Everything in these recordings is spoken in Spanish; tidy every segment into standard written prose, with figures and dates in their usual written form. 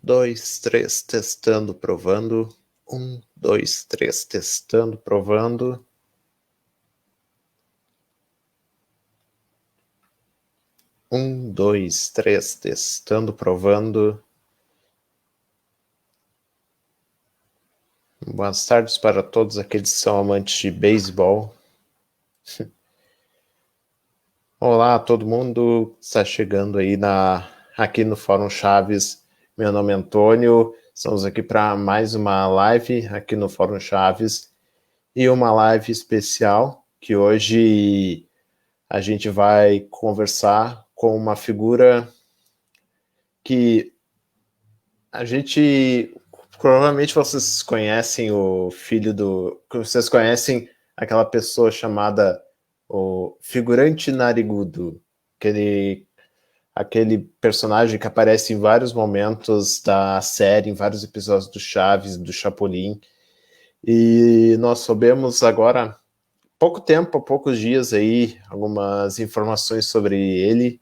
Dois, três, testando, provando. Dois, três, testando, provando. Dois, três, testando, provando. Boas tardes para todos aqueles que são amantes de beisebol. Olá, todo mundo que está chegando aí aqui no Fórum Chaves. Meu nome é Antônio. Estamos aqui para mais uma live aqui no Fórum Chaves e uma live especial que hoje a gente vai conversar com uma figura que a gente provavelmente vocês conhecem o filho do, vocês conhecem aquela pessoa chamada o figurante narigudo, aquele personagem que aparece em vários momentos da série, em vários episódios do Chaves, do Chapolin, e nós soubemos agora pouco tempo, há poucos dias aí, algumas informações sobre ele,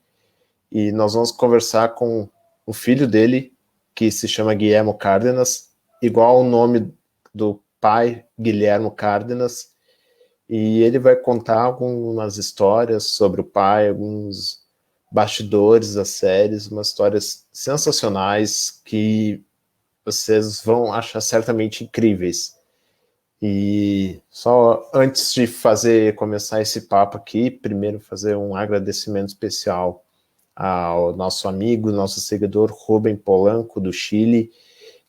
e nós vamos conversar com o filho dele, que se chama Guilhermo Cárdenas, igual o nome do pai, Guilhermo Cárdenas, e ele vai contar algumas histórias sobre o pai, alguns bastidores das séries, umas histórias sensacionais que vocês vão achar certamente incríveis. E só antes de começar esse papo aqui, primeiro fazer um agradecimento especial ao nosso amigo, nosso seguidor Rubem Polanco, do Chile,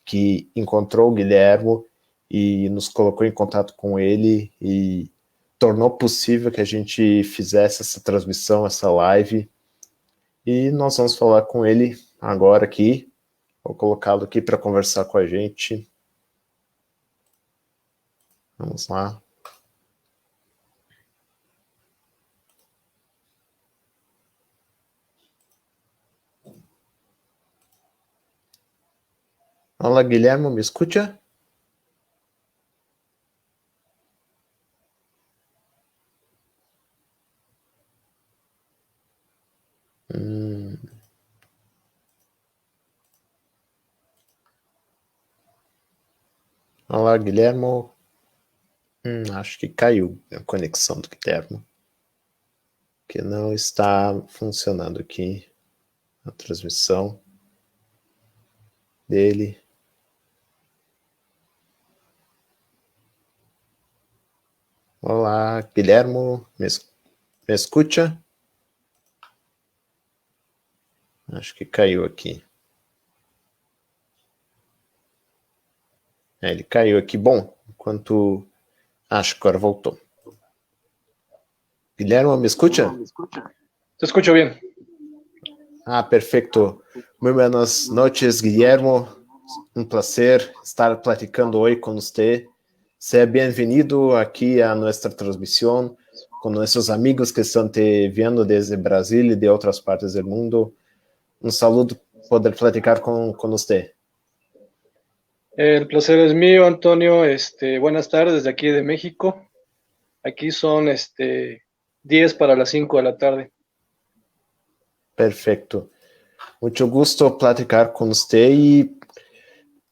que encontrou o Guilhermo e nos colocou em contato com ele e tornou possível que a gente fizesse essa transmissão, essa live. E nós vamos falar com ele agora aqui. Vou colocá-lo aqui para conversar com a gente. Vamos lá. Olá, Guilherme, me escuta? Olá, Guilherme. Acho que caiu a conexão do Guilherme, que não está funcionando aqui a transmissão dele. Olá, Guilherme, me escuta? Acho que caiu aqui. Ele caiu aqui. Bom, enquanto... Acho que agora voltou. Guilherme, me escuta? Te escucho bien. Perfecto. Muy buenas noches, Guillermo. Un placer estar platicando hoy con usted. Sea bienvenido aquí a nuestra transmisión con nuestros amigos que están te viendo desde Brasil y de otras partes del mundo. Un saludo poder platicar con usted. El placer es mío, Antonio. Buenas tardes desde aquí de México. Aquí son 10 para las 5 de la tarde. Perfecto. Mucho gusto platicar con usted y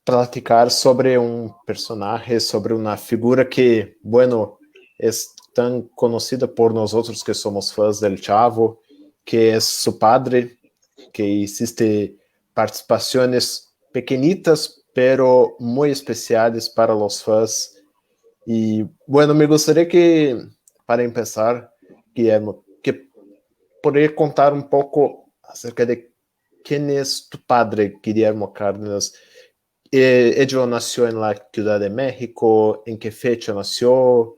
platicar sobre un personaje, sobre una figura que, bueno, es tan conocida por nosotros que somos fãs del Chavo, que es su padre, que hiciste participaciones pequeñitas, pero muy especiales para los fãs. Y bueno, me gustaría que, para empezar, Guillermo, que podría contar un poco acerca de quién es tu padre, Guillermo Cárdenas. Ello nació en la Ciudad de México, ¿en qué fecha nació?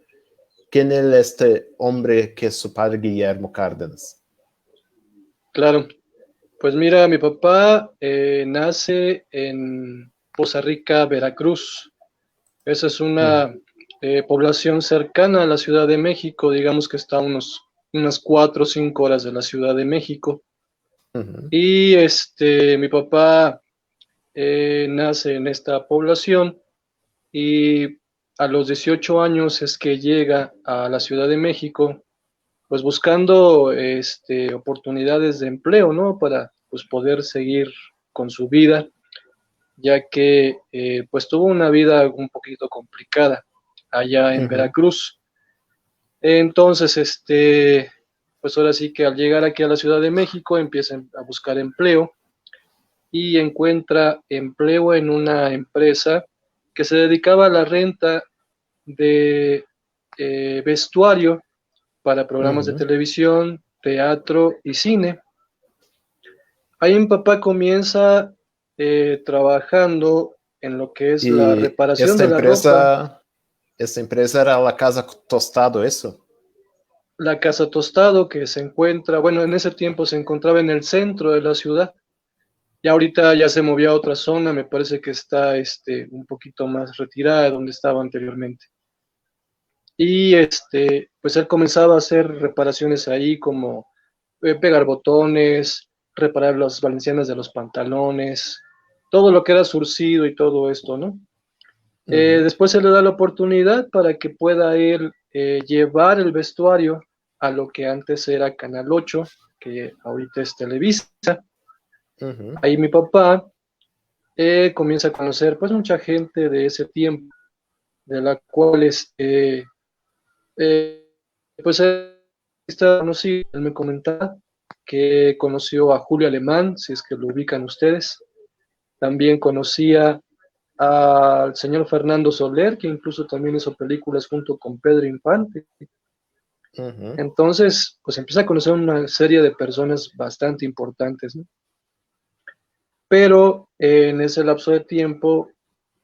¿Quién es este hombre que es su padre Guillermo Cárdenas? Claro. Pues mira, mi papá nace en Poza Rica, Veracruz. Esa es una población cercana a la Ciudad de México, digamos que está a unas 4 o 5 horas de la Ciudad de México. Y mi papá nace en esta población y a los 18 años es que llega a la Ciudad de México, pues buscando oportunidades de empleo, ¿no? Para pues poder seguir con su vida. ya que pues tuvo una vida un poquito complicada allá en Ujú. Veracruz. Entonces, pues ahora sí que al llegar aquí a la Ciudad de México empieza a buscar empleo y encuentra empleo en una empresa que se dedicaba a la renta de vestuario para programas de Ujú. televisión, teatro y cine. Ahí mi papá comienza trabajando en lo que es la Y reparación de la ropa. esta empresa era la Casa Tostado, ¿eso? La Casa Tostado, que se encuentra, bueno, en ese tiempo se encontraba en el centro de la ciudad. Y ahorita ya se movió a otra zona, me parece que está un poquito más retirada de donde estaba anteriormente. Y pues él comenzaba a hacer reparaciones ahí, como pegar botones, reparar las valencianas de los pantalones, todo lo que era surcido y todo esto, ¿no? Ujú. Después se le da la oportunidad para que pueda él llevar el vestuario a lo que antes era Canal 8, que ahorita es Televisa. Ujú. Ahí mi papá comienza a conocer pues mucha gente de ese tiempo, de la cual eh, pues él está conocido, él me comentaba que conoció a Julio Alemán, si es que lo ubican ustedes. También conocía al señor Fernando Soler, que incluso también hizo películas junto con Pedro Infante. Ujú. Entonces, pues empieza a conocer una serie de personas bastante importantes, ¿no? Pero en ese lapso de tiempo,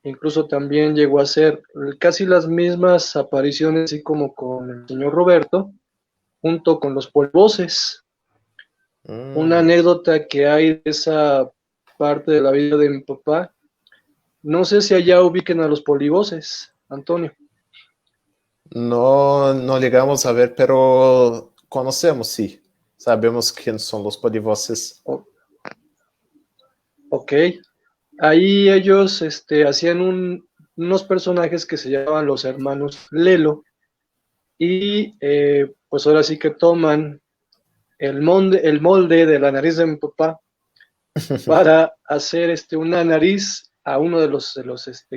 incluso también llegó a hacer casi las mismas apariciones, así como con el señor Roberto, junto con los polvoces. Una Mm. anécdota que hay de esa parte de la vida de mi papá, no sé si allá ubiquen a los polivoces, Antonio. No, no llegamos a ver, pero conocemos, sí. Sabemos quiénes son los polivoces. O- ok, ahí ellos hacían unos personajes que se llamaban los hermanos Lelo y pues ahora sí que toman el molde de la nariz de mi papá para hacer una nariz a uno de los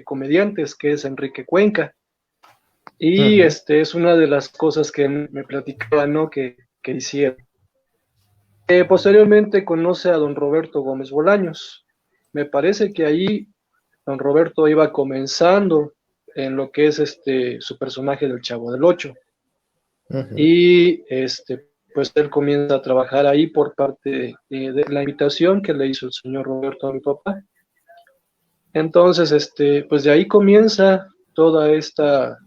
comediantes, que es Enrique Cuenca. Y Ujú. es una de las cosas que me platicaba, ¿no? Que hicieron. Posteriormente conoce a don Roberto Gómez Bolaños. Me parece que ahí don Roberto iba comenzando en lo que es su personaje del Chavo del Ocho. Ujú. Y pues él comienza a trabajar ahí por parte de la invitación que le hizo el señor Roberto a mi papá. Entonces, pues de ahí comienza toda esta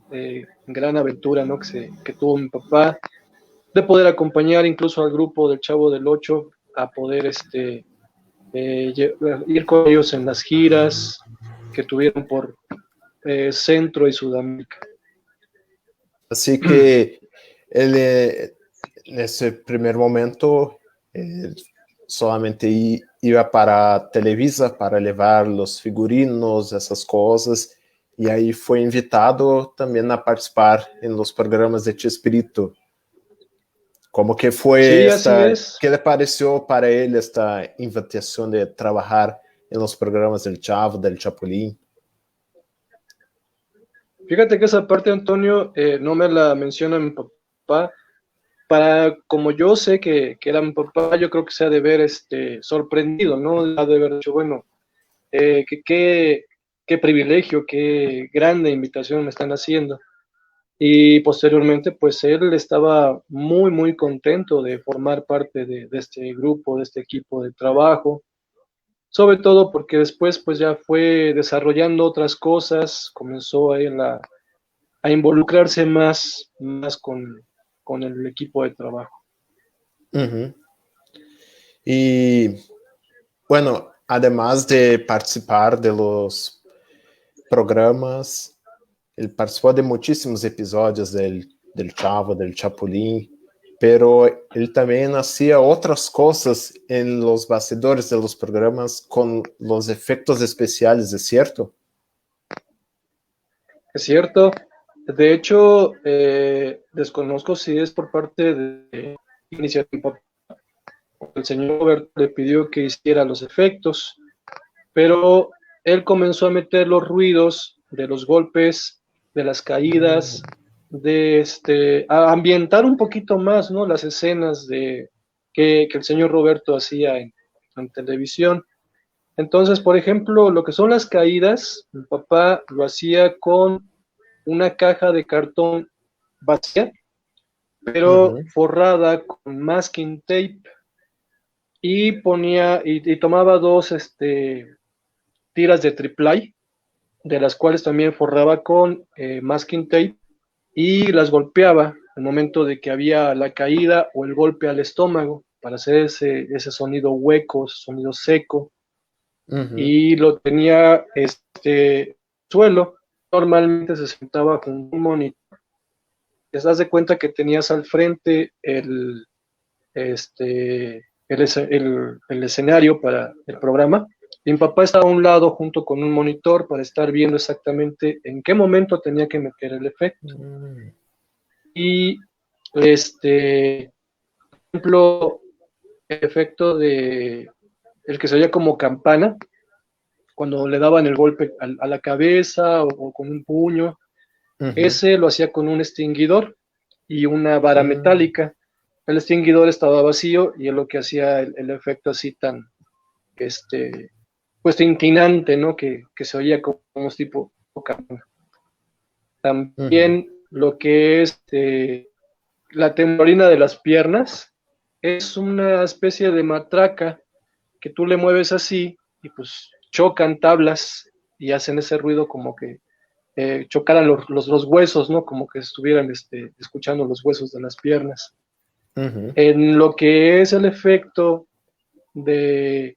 gran aventura, ¿no? Que tuvo mi papá, de poder acompañar incluso al grupo del Chavo del Ocho a poder ir con ellos en las giras que tuvieron por Centro y Sudamérica. Así que él, en ese primer momento, él solamente iba para Televisa para llevar los figurinos, esas cosas, y ahí fue invitado también a participar en los programas de Chespirito. ¿Cómo que fue Sí, así esta, es. qué le pareció para él esta invitación de trabajar en los programas del Chavo, del Chapulín? Fíjate que esa parte, Antonio, no me la menciona mi papá. Como yo sé que era mi papá, yo creo que se ha de ver sorprendido, ¿no? Ha de haber dicho, bueno, qué privilegio, qué grande invitación me están haciendo. Y posteriormente, pues él estaba muy, muy contento de formar parte de este grupo, de este equipo de trabajo, sobre todo porque después pues ya fue desarrollando otras cosas, comenzó a, a involucrarse más con el equipo de trabajo. Uhum. Y bueno, además de participar de los programas, él participó de muchísimos episodios del Chavo, del Chapulín, pero él también hacía otras cosas en los bastidores de los programas con los efectos especiales, ¿es cierto? Es cierto. De hecho, desconozco si es por parte de iniciativa. El señor Robert le pidió que hiciera los efectos, pero él comenzó a meter los ruidos de los golpes, de las caídas, a ambientar un poquito más, ¿no? Las escenas que el señor Roberto hacía en televisión. Entonces, por ejemplo, lo que son las caídas, mi papá lo hacía con una caja de cartón vacía, pero forrada con masking tape, y ponía y tomaba dos tiras de triplay, de las cuales también forraba con masking tape, y las golpeaba al momento de que había la caída o el golpe al estómago para hacer ese sonido hueco, sonido seco. Y lo tenía suelo. Normalmente se sentaba con un monitor. Te das de cuenta que tenías al frente el escenario para el programa. Y mi papá estaba a un lado junto con un monitor para estar viendo exactamente en qué momento tenía que meter el efecto. Y por ejemplo, el efecto de el que se oía como campana, cuando le daban el golpe a la cabeza o con un puño, ese lo hacía con un extinguidor y una vara metálica. El extinguidor estaba vacío y es lo que hacía el efecto así tan, pues tintinante, ¿no? Que se oía como tipo campana. También lo que es la temblorina de las piernas es una especie de matraca que tú le mueves así y pues chocan tablas y hacen ese ruido como que chocaran los huesos, ¿no? Como que estuvieran escuchando los huesos de las piernas. En lo que es el efecto del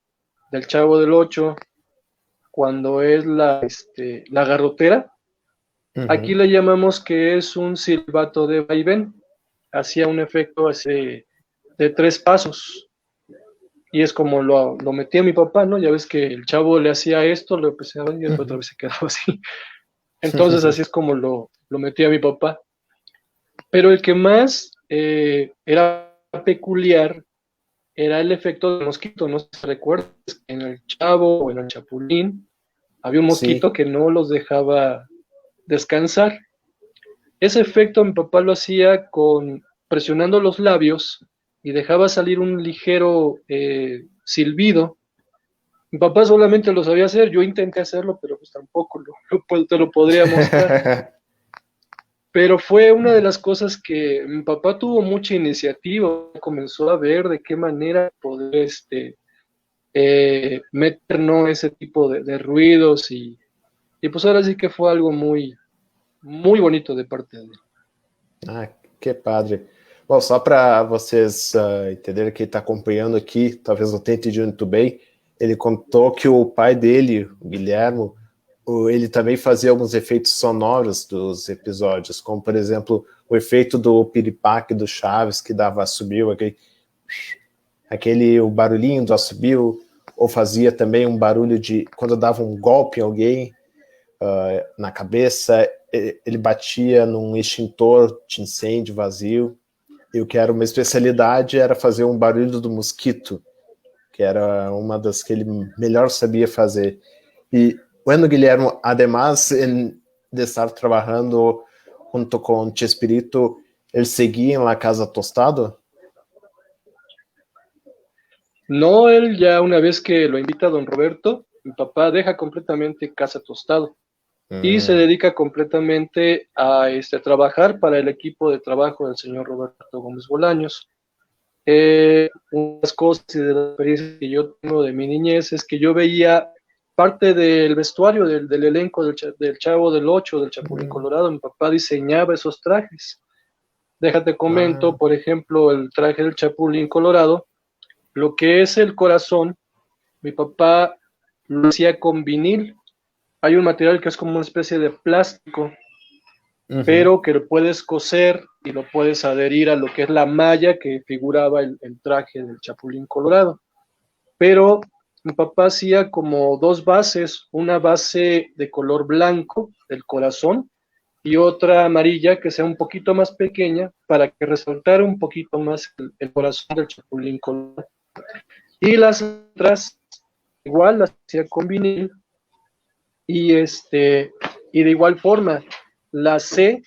Chavo del Ocho, cuando es la garrotera, aquí le llamamos que es un silbato de vaivén. Hacía un efecto de 3 pasos. Y es como lo metía mi papá, ¿no? Ya ves que el Chavo le hacía esto, lo empezaba y después otra vez se quedaba así. Entonces así es como lo metía mi papá. Pero el que más era peculiar era el efecto del mosquito. No sé si recuerdas, en el Chavo o en el Chapulín había un mosquito que no los dejaba descansar. Ese efecto mi papá lo hacía presionando los labios y dejaba salir un ligero silbido. Mi papá solamente lo sabía hacer, yo intenté hacerlo, pero pues tampoco te lo podría mostrar. Pero fue una de las cosas que mi papá tuvo mucha iniciativa, comenzó a ver de qué manera poder meter, ¿no?, ese tipo de ruidos y pues ahora sí que fue algo muy, muy bonito de parte de él. Ah, que padre. Bom, só para vocês entenderem quem está acompanhando aqui, talvez não tenha entendido muito bem, ele contou que o pai dele, o Guilhermo, ele também fazia alguns efeitos sonoros dos episódios, como, por exemplo, o efeito do piripaque do Chaves, que dava assobio, o barulhinho do assobio, ou fazia também um barulho de quando dava um golpe em alguém na cabeça, ele batia num extintor de incêndio vazio, e o que era uma especialidade era fazer um barulho do mosquito, que era uma das que ele melhor sabia fazer. E bueno, Guillermo, además de estar trabajando junto con Chespirito, ¿él seguía en la Casa Tostado? No, él ya una vez que lo invita a don Roberto, mi papá deja completamente Casa Tostado y se dedica completamente a trabajar para el equipo de trabajo del señor Roberto Gómez Bolaños. Unas cosas y de la experiencia que yo tengo de mi niñez es que yo veía parte del vestuario del elenco del Chavo del Ocho, del Chapulín Colorado. Mi papá diseñaba esos trajes. Déjate comento, por ejemplo, el traje del Chapulín Colorado, lo que es el corazón, mi papá lo hacía con vinil. Hay un material que es como una especie de plástico, pero que lo puedes coser y lo puedes adherir a lo que es la malla que figuraba el traje del Chapulín Colorado. Pero mi papá hacía como 2 bases, una base de color blanco del corazón y otra amarilla que sea un poquito más pequeña para que resaltara un poquito más el corazón del Chapulín Colorado. Y las otras igual las hacía con vinil y de igual forma, la C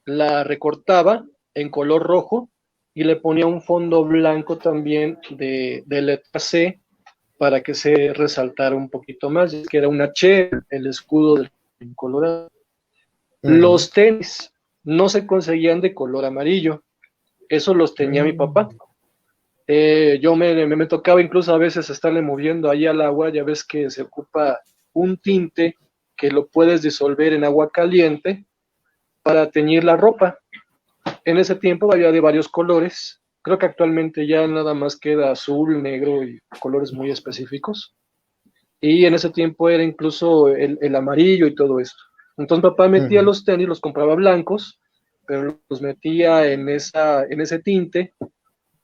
la recortaba en color rojo y le ponía un fondo blanco también de letra C para que se resaltara un poquito más, que era una H, el escudo del Colorado. Uhum. Los tenis no se conseguían de color amarillo, eso los tenía mi papá. Yo me tocaba incluso a veces estarle moviendo ahí al agua, ya ves que se ocupa un tinte que lo puedes disolver en agua caliente para teñir la ropa. En ese tiempo había de varios colores, creo que actualmente ya nada más queda azul, negro y colores muy específicos. Y en ese tiempo era incluso el amarillo y todo esto. Entonces papá metía Uhum. los tenis, los compraba blancos, pero los metía en ese tinte,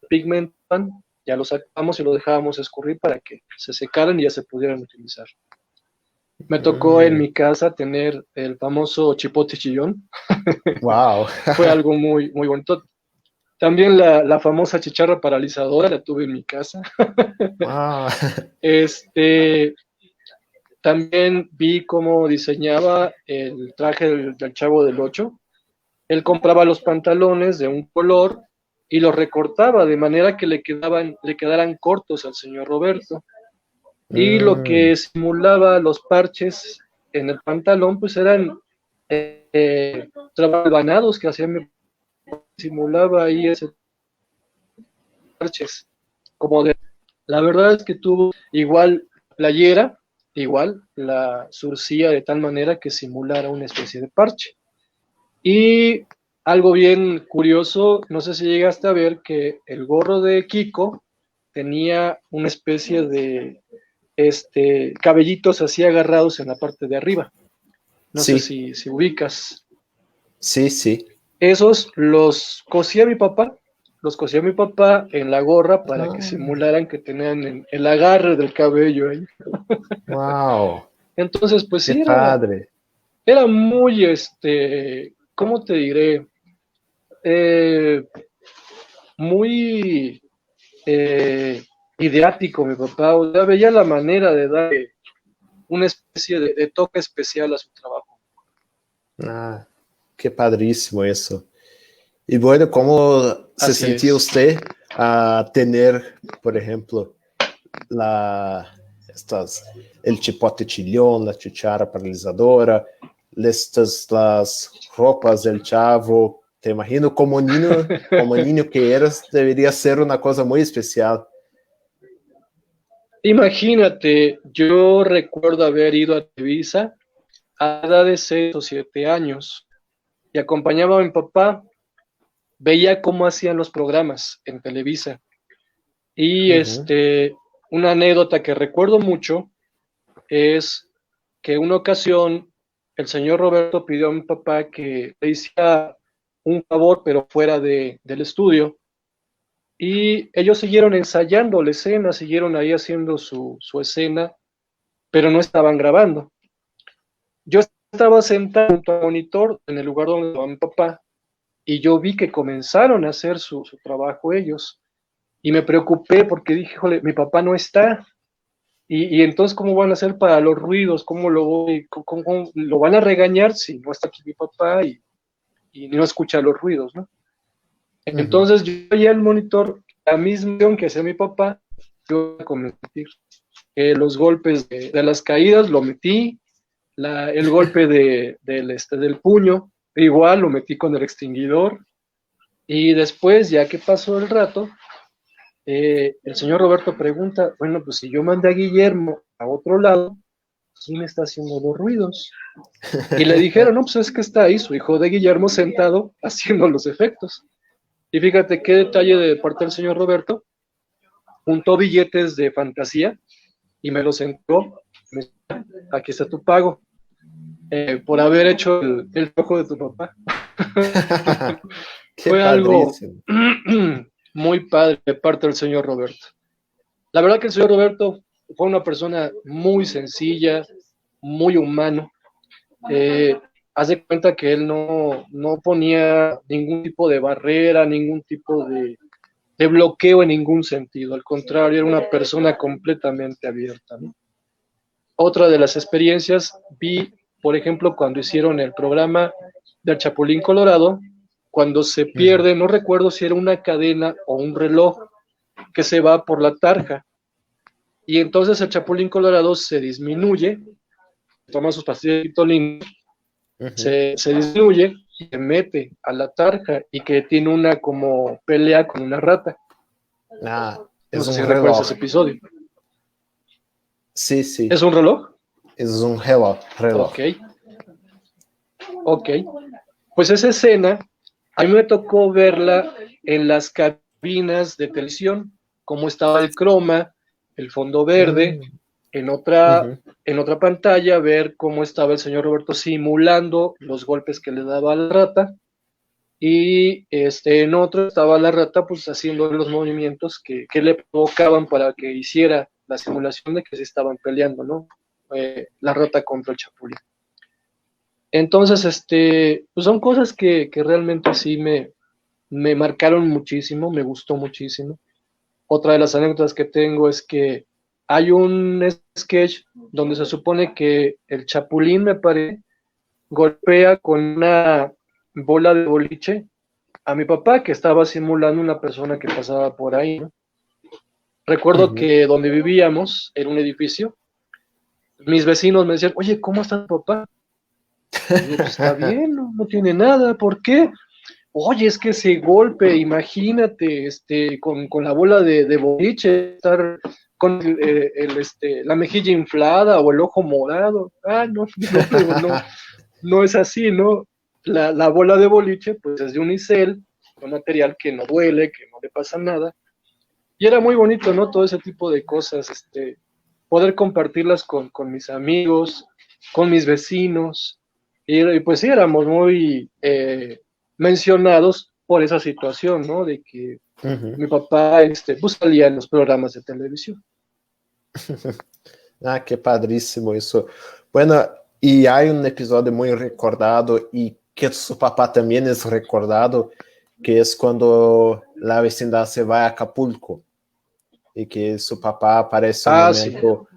pigmentan, ya los sacamos y los dejábamos escurrir para que se secaran y ya se pudieran utilizar. Me tocó en mi casa tener el famoso chipote chillón. Uau! Fue algo muy, muy bonito. También la famosa chicharra paralizadora la tuve en mi casa. Ah, También vi cómo diseñaba el traje del Chavo del Ocho. Él compraba los pantalones de un color y los recortaba de manera que le quedaran cortos al señor Roberto. Y lo que simulaba los parches en el pantalón, pues eran trabanados que hacían, simulaba ahí ese parches. La verdad es que tuvo igual playera, igual la surcía de tal manera que simulara una especie de parche. Y algo bien curioso, no sé si llegaste a ver que el gorro de Kiko tenía una especie de cabellitos así agarrados en la parte de arriba. No sé sí, si ubicas. sí, sí. Esos los cosía mi papá en la gorra para que simularan que tenían el agarre del cabello ahí. Uau! Entonces, pues Que sí, padre! era muy, ¿cómo te diré? Eh, Muy ideático mi papá, o sea, veía la manera de dar una especie de toque especial a su trabajo. Ah, que padrísimo eso. Y bueno, ¿cómo se Así sentía es. usted a tener, por ejemplo, la, el chipote chillón, la chichara paralizadora, las ropas del chavo? Te imagino como niño que eras, debería ser una cosa muy especial. Imagínate, yo recuerdo haber ido a Televisa a la edad de 6 o 7 años y acompañaba a mi papá, veía cómo hacían los programas en Televisa. Y Uhum. una anécdota que recuerdo mucho es que una ocasión el señor Roberto pidió a mi papá que le hiciera un favor, pero fuera del estudio. Y ellos siguieron ensayando la escena, siguieron ahí haciendo su escena, pero no estaban grabando. Yo estaba sentado junto al monitor en el lugar donde estaba mi papá y yo vi que comenzaron a hacer su trabajo ellos. Y me preocupé porque dije, híjole, mi papá no está. Y entonces, ¿cómo van a hacer para los ruidos? ¿Cómo lo van a regañar si no está aquí mi papá y no escucha los ruidos, ¿no? Uhum. Entonces, yo veía el monitor, la misma acción que hacía mi papá, yo comencé a meter los golpes de las caídas, lo metí, el golpe del puño, igual lo metí con el extinguidor, y después, ya que pasó el rato, el señor Roberto pregunta, bueno, pues si yo mandé a Guillermo a otro lado, ¿quién está haciendo los ruidos? Y le dijeron, no, pues es que está ahí su hijo de Guillermo sentado haciendo los efectos. Y fíjate qué detalle de parte del señor Roberto, juntó billetes de fantasía y me los entregó. Aquí está tu pago por haber hecho el ojo de tu papá. Que Fue algo padrísimo. muy padre de parte del señor Roberto. La verdad que el señor Roberto fue una persona muy sencilla, muy humano. Eh, Haz de cuenta que él no ponía ningún tipo de barrera, ningún tipo de bloqueo en ningún sentido. Al contrario, era una persona completamente abierta, ¿no? otra de las experiencias, vi, por ejemplo, cuando hicieron el programa del Chapulín Colorado, cuando se pierde, no recuerdo si era una cadena o un reloj que se va por la tarja. Y entonces el Chapulín Colorado se disminuye, toma sus pastillas de Vitolin, se disminuye y se mete a la tarja y que tiene una como pelea con una rata. Ah, No es sé si un recuerdas reloj. ese episodio. Sí, sí, ¿Es un reloj? es un reloj. Ok, ok. Pues esa escena, a mí me tocó verla en las cabinas de televisión, cómo estaba el croma, el fondo verde, en otra pantalla ver cómo estaba el señor Roberto simulando los golpes que le daba a la rata, y en otro estaba la rata pues haciendo los movimientos que le provocaban para que hiciera la simulación de que se estaban peleando, ¿no? La rata contra el chapulín. Entonces, pues son cosas que realmente sí me marcaron muchísimo, me gustó muchísimo. Otra de las anécdotas que tengo es que hay un sketch donde se supone que el chapulín, me parece, golpea con una bola de boliche a mi papá, que estaba simulando una persona que pasaba por ahí, ¿no? Recuerdo que donde vivíamos, en un edificio, mis vecinos me decían, oye, ¿cómo está tu papá? Y digo, pues está bien, no tiene nada, ¿por qué? Oye, es que ese golpe, imagínate, con la bola de boliche, estar con la mejilla inflada o el ojo morado. Ah, no es así, ¿no? La bola de boliche, pues es de unicel, un material que no duele, que no le pasa nada. Y era muy bonito, ¿no? Todo ese tipo de cosas, poder compartirlas con mis amigos, con mis vecinos. Y pues sí, éramos muy mencionados por esa situación, ¿no? De que mi papá pues salía en los programas de televisión. Ah, qué padrísimo eso. Bueno, y hay un episodio muy recordado y que su papá también es recordado, que es cuando la vecindad se va a Acapulco y que su papá aparece un Sí. momento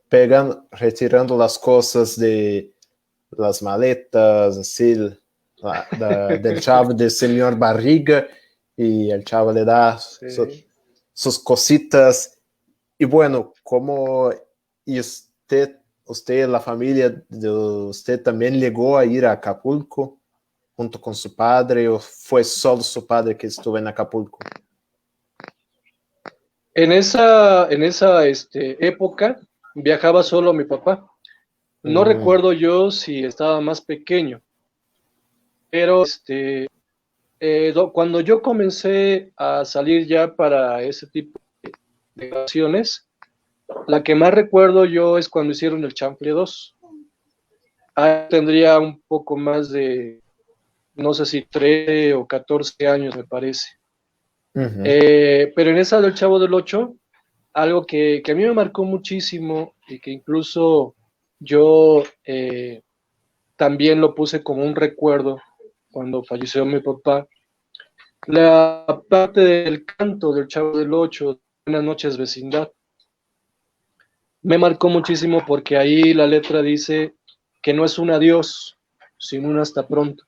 pegando, retirando las cosas de las maletas, así, del chavo del señor Barriga, y el chavo le da sus cositas. Y bueno, como y usted, la familia de usted también llegó a ir a Acapulco junto con su padre, o fue solo su padre que estuvo en Acapulco? En esa época viajaba solo mi papá. No recuerdo yo si estaba más pequeño, pero cuando yo comencé a salir ya para ese tipo de vacaciones, la que más recuerdo yo es cuando hicieron el Chanfle 2. Ahí tendría un poco más de, no sé si 13 o 14 años, me parece. Pero en esa del Chavo del Ocho, algo que a mí me marcó muchísimo y que incluso yo también lo puse como un recuerdo cuando falleció mi papá, la parte del canto del Chavo del Ocho, Buenas noches vecindad, me marcó muchísimo porque ahí la letra dice que no es un adiós, sino un hasta pronto.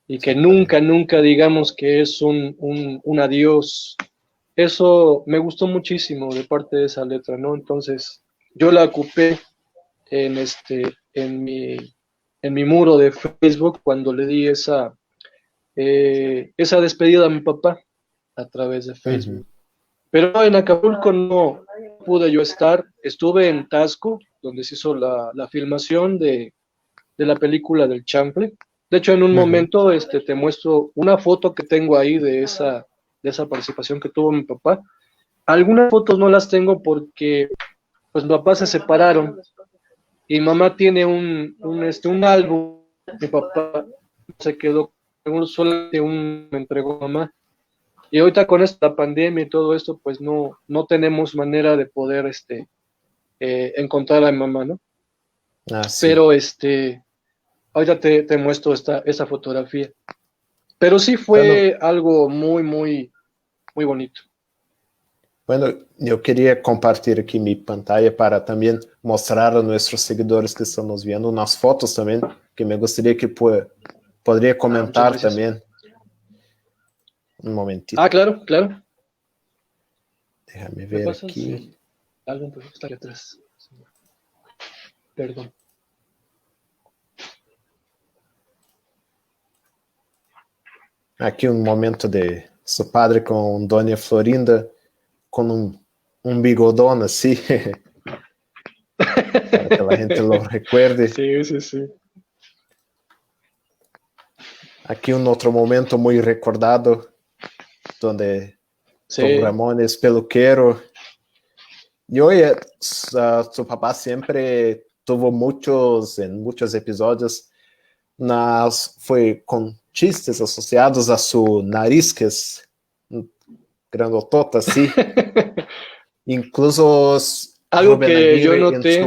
Y que nunca, nunca digamos que es un adiós. Eso me gustó muchísimo de parte de esa letra, ¿no? Entonces, yo la ocupé en en mi muro de Facebook cuando le di esa despedida a mi papá a través de Facebook. Pero en Acapulco no pude yo estar. Estuve en Tasco, donde se hizo la filmación de la película del Chanfle. De hecho, en un momento te muestro una foto que tengo ahí de esa participación que tuvo mi papá. Algunas fotos no las tengo porque pues mis papás se separaron y mamá tiene un álbum. Mi papá se quedó con solamente me entregó mamá. Y ahorita con esta pandemia y todo esto, pues no tenemos manera de poder encontrar a mi mamá, ¿no? Sí. Pero ahorita te muestro esta fotografía. Pero sí Bueno, fue algo muy, muy, muy bonito. Bueno, yo quería compartir aquí mi pantalla para también mostrar a nuestros seguidores que estamos viendo unas fotos también, que me gustaría que podría Muchas comentar gracias. también. Un momentito, Claro, claro. déjame ¿Me ver pasas aquí. el álbum? Por favor, está aquí atrás. Perdón. Aqui um momento de seu padre com Dona Florinda, com um bigodón assim, para que a gente lo recuerde. Sí, sí, sí. Aqui um outro momento muito recordado, onde Tom Sí. Ramón es peluquero. E hoje, su papá sempre tuvo muitos, em muitos episódios, foi com chistes associados a su nariz, que é grandotota, assim. Incluso Algo Rubén que yo Aguirre noté,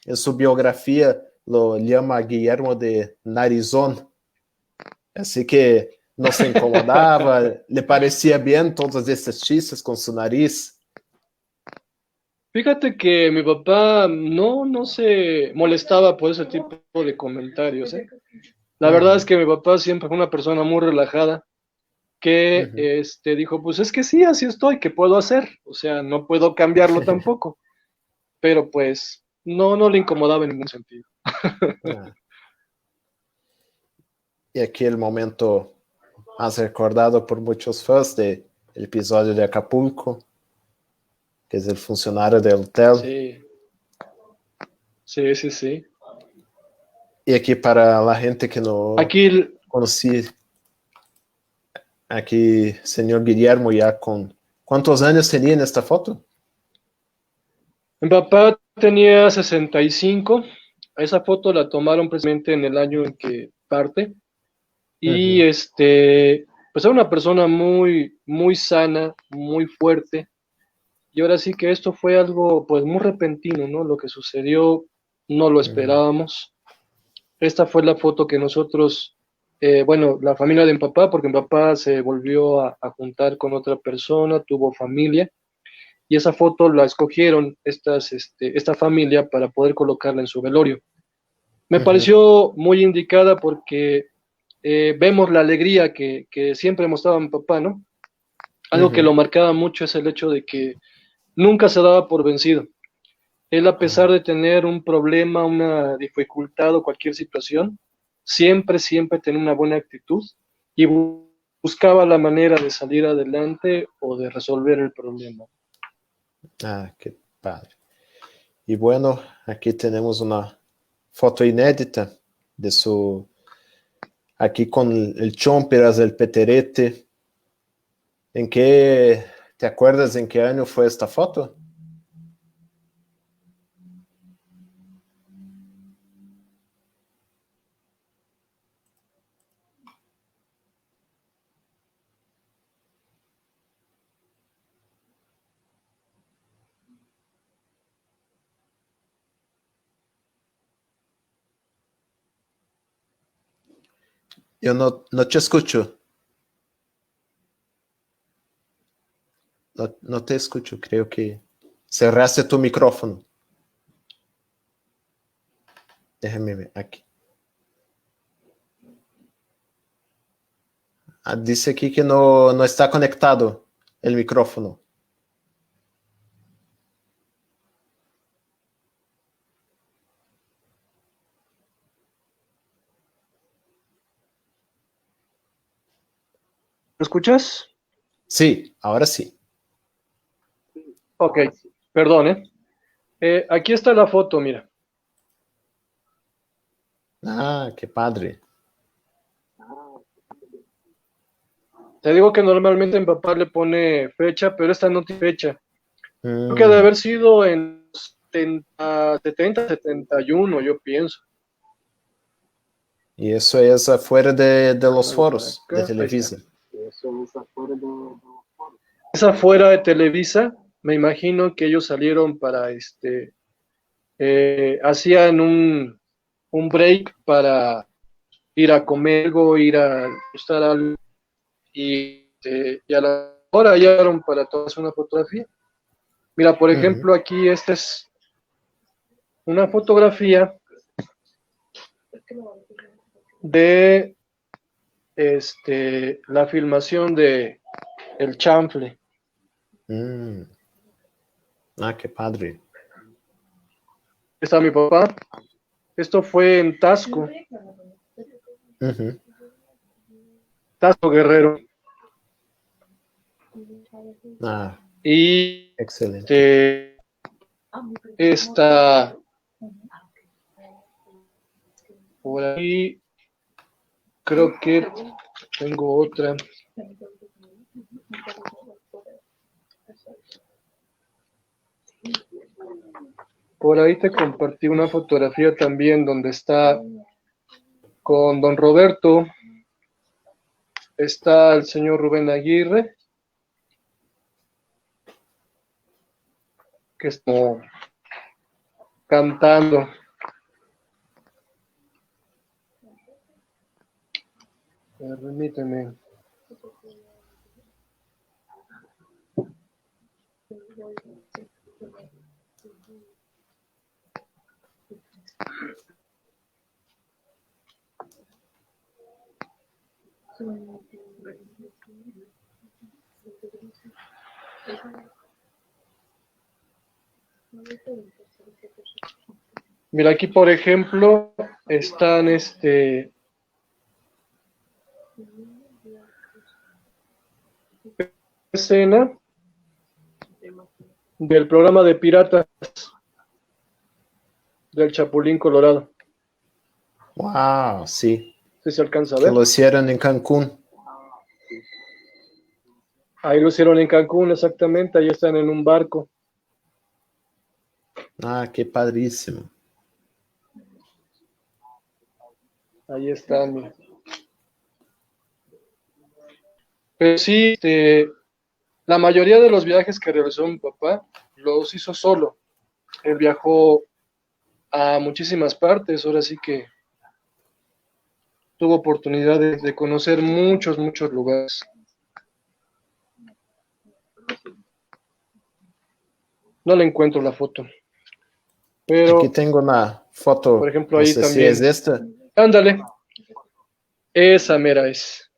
en su biografía lo llama Guillermo de Narizón. Así que no se incomodaba, le parecía bien todos estos chistes con su nariz. fíjate que mi papá no se molestaba por ese tipo de comentarios, ¿eh? La verdad es Uhum, que mi papá siempre fue una persona muy relajada que uhum. dijo, pues es que sí, así estoy, ¿qué puedo hacer? O sea, no puedo cambiarlo tampoco, pero pues no le incomodaba en ningún sentido. Ah, y aquí el momento más recordado por muchos fans del episodio de Acapulco, que es el funcionario del hotel. Sí, sí, sí, sí. Y aquí para la gente que no Aquí conocía, aquí señor Guillermo ya con... ¿Cuántos años tenía en esta foto? mi papá tenía 65. Esa foto la tomaron precisamente en el año en que parte. Y Uhum, pues era una persona muy, muy sana, muy fuerte. Y ahora sí que esto fue algo pues muy repentino, ¿no? Lo que sucedió no lo uhum, esperábamos. Esta fue la foto que nosotros, bueno, la familia de mi papá, porque mi papá se volvió a juntar con otra persona, tuvo familia, y esa foto la escogieron esta familia para poder colocarla en su velorio. Me uhum, pareció muy indicada porque vemos la alegría que siempre mostraba mi papá, ¿no? Algo que lo uhum. marcaba mucho es el hecho de que nunca se daba por vencido. Él, a pesar Ah, de tener un problema, una dificultad o cualquier situación, siempre tenía una buena actitud y buscaba la manera de salir adelante o de resolver el problema. qué padre. Y bueno, aquí tenemos una foto inédita de su, aquí con el Chompiras del Peterete. ¿En qué, te acuerdas en qué año fue esta foto? Yo no te escucho. No te escucho. Creo que cerraste tu micrófono. Déjame ver aquí. Dice aquí que no está conectado el micrófono. ¿Me escuchas? Sí, ahora sí. Ok, perdón, ¿eh? Aquí está la foto, mira. Qué padre. Te digo que normalmente mi papá le pone fecha, pero esta no tiene fecha. Creo que debe Mm, haber sido en 71, yo pienso. y eso es afuera de los Déjame ver por foros de acá. Ahí está. Televisa. Esa fuera de Televisa, me imagino que ellos salieron para hacían un break para ir a comer algo, ir a gustar algo y a la ahora hallaron para tomarse una fotografía. Mira, por ejemplo, aquí esta es una fotografía de la filmación de El Chanfle. Ah, qué padre. Está mi papá. Esto fue en Tasco, Tasco Guerrero. Ah, Y excelente. esta por ahí, creo que tengo otra. Por ahí te compartí una fotografía también donde está con don Roberto, está el señor Rubén Aguirre, que está cantando. Permíteme. Mira, aquí por ejemplo están escena del programa de piratas del Chapulín Colorado. Wow, sí. ¿Sí se alcanza a Que ver? lo hicieron en Cancún. Ahí lo hicieron en Cancún, exactamente, ahí están en un barco. Ah, qué padrísimo. Ahí están. Pero sí, la mayoría de los viajes que realizó mi papá los hizo solo. Él viajó a muchísimas partes, ahora sí que tuvo oportunidad de conocer muchos lugares. No le encuentro la foto. Pero, aquí tengo una foto, por ejemplo, no ahí sé si también. es esta. Ándale, esa mera es.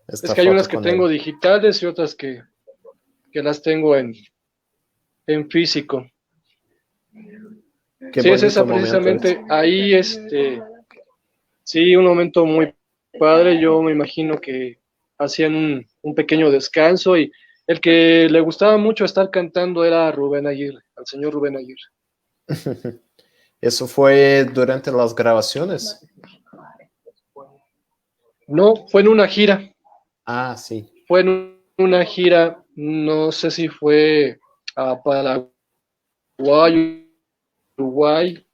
Esta Es que hay foto unas que con tengo él. digitales y otras que las tengo en físico. Qué Sí, es esa bonito momento es. precisamente. Ahí, sí, un momento muy padre. Yo me imagino que hacían un pequeño descanso y el que le gustaba mucho estar cantando era Rubén Aguirre, al señor Rubén Aguirre. ¿Eso fue durante las grabaciones? No, fue en una gira. Ah, sí. Fue en una gira, no sé si fue a Paraguay, Uruguay.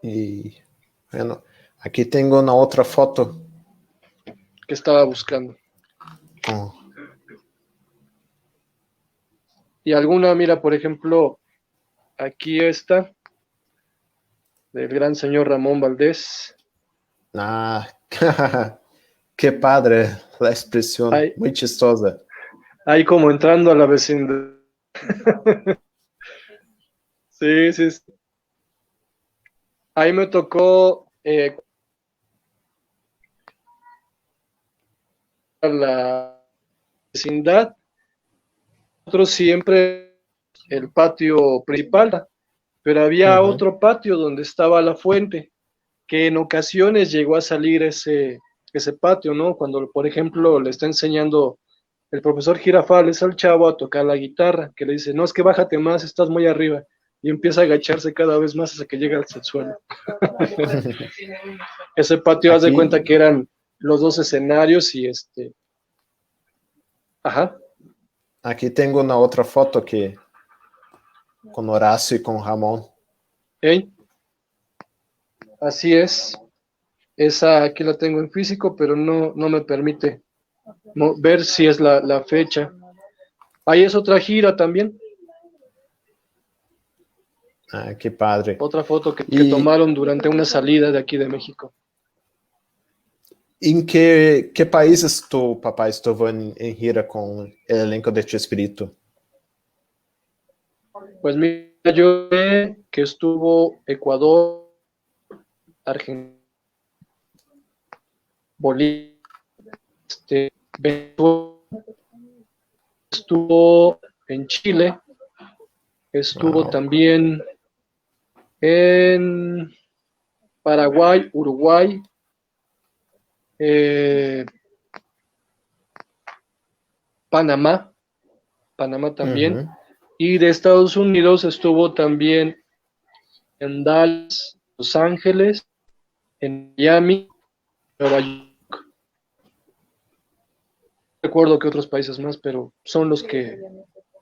Y bueno, aquí tengo una otra foto. Que estaba buscando. Oh, Y alguna, mira, por ejemplo, aquí está, del gran señor Ramón Valdés. ah, qué padre la expresión, Ahí, muy chistosa. ahí como entrando a la vecindad. Sí, sí, sí. Ahí me tocó a la vecindad. Nosotros siempre el patio principal, pero había otro patio donde estaba la fuente, que en ocasiones llegó a salir ese patio, ¿no? Cuando, por ejemplo, le está enseñando el profesor Girafales al chavo a tocar la guitarra, que le dice, no, es que bájate más, estás muy arriba, y empieza a agacharse cada vez más hasta que llega al suelo. Ese patio, haz de Aquí, cuenta que eran los dos escenarios y ajá. aquí tengo una otra foto que con Horacio y con Ramón. ¿Eh? Así es. Esa aquí la tengo en físico, pero no me permite ver si es la fecha. Ahí es otra gira también. Ah, qué padre. Otra foto que Y tomaron durante una salida de aquí de México. ¿En qué países tu papá estuvo en gira con el elenco de Chespirito? Pues mira, yo sé que estuvo Ecuador, Argentina, Bolivia, Venezuela, estuvo en Chile, estuvo Wow. también en Paraguay, Uruguay, Panamá también. Uhum. Y de Estados Unidos estuvo también en Dallas, Los Ángeles, en Miami, Nueva York. No recuerdo que otros países más, pero son los que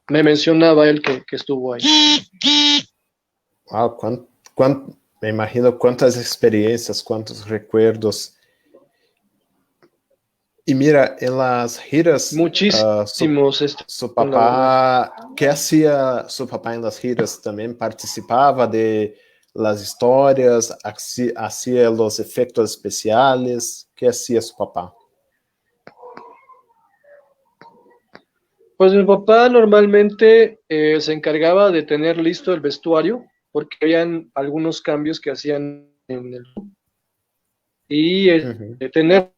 me mencionaba él que estuvo ahí. Wow, me imagino cuántas experiencias, cuántos recuerdos. Y mira, en las giras, Muchísimos, su la verdad. papá, ¿qué hacía su papá en las giras? ¿También participaba de las historias? ¿Hacía los efectos especiales? ¿Qué hacía su papá? Pues mi papá normalmente se encargaba de tener listo el vestuario, porque habían algunos cambios que hacían en el y Uhum. tener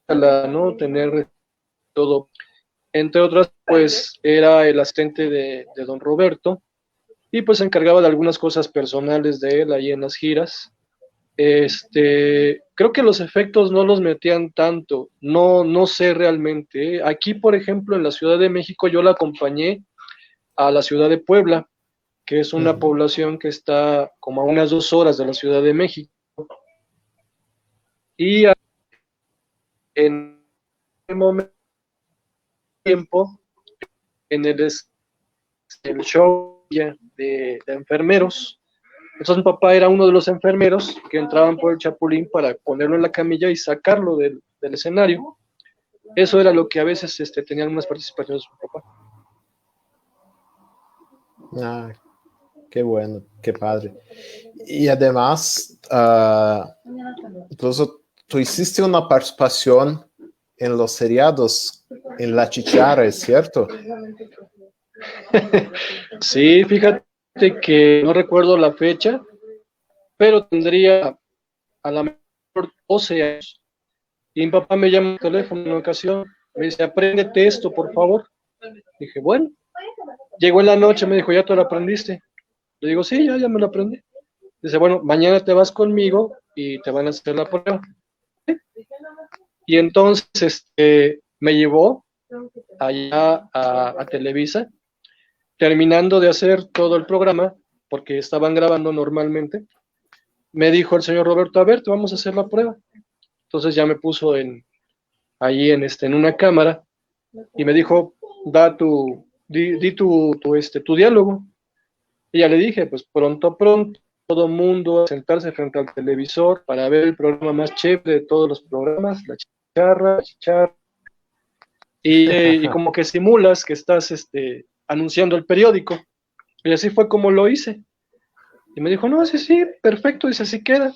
¿no? Tener todo. Entre otras, pues era el asistente de don Roberto y pues se encargaba de algunas cosas personales de él ahí en las giras. Creo que los efectos no los metían tanto, no sé realmente. Aquí, por ejemplo, en la Ciudad de México, yo la acompañé a la ciudad de Puebla, que es una Uhum. población que está como a unas 2 horas de la Ciudad de México. Y en ese momento tiempo, en el show de enfermeros. Entonces mi papá era uno de los enfermeros que entraban por el Chapulín para ponerlo en la camilla y sacarlo del escenario. Eso era lo que a veces tenía algunas participaciones de su papá. Ah, qué bueno, qué padre. Y además, incluso tú hiciste una participación en los seriados, en La Chichara, ¿es cierto? Sí, fíjate que no recuerdo la fecha, pero tendría a la mejor 12 años. Y mi papá me llama al teléfono en una ocasión, me dice, apréndete esto, por favor. Dije, bueno, llegó en la noche, me dijo, ¿ya te lo aprendiste? Le digo, sí, ya me lo aprendí. Dice, bueno, mañana te vas conmigo y te van a hacer la prueba. Y entonces me llevó allá a Televisa, terminando de hacer todo el programa, porque estaban grabando normalmente. Me dijo el señor Roberto, a ver, te vamos a hacer la prueba. Entonces ya me puso ahí en una cámara y me dijo, di tu diálogo. Y ya le dije, pues pronto, todo el mundo a sentarse frente al televisor para ver el programa más chévere de todos los programas, la chicharra, y como que simulas que estás anunciando el periódico. Y así fue como lo hice. Y me dijo, no, sí, perfecto, dice, así queda.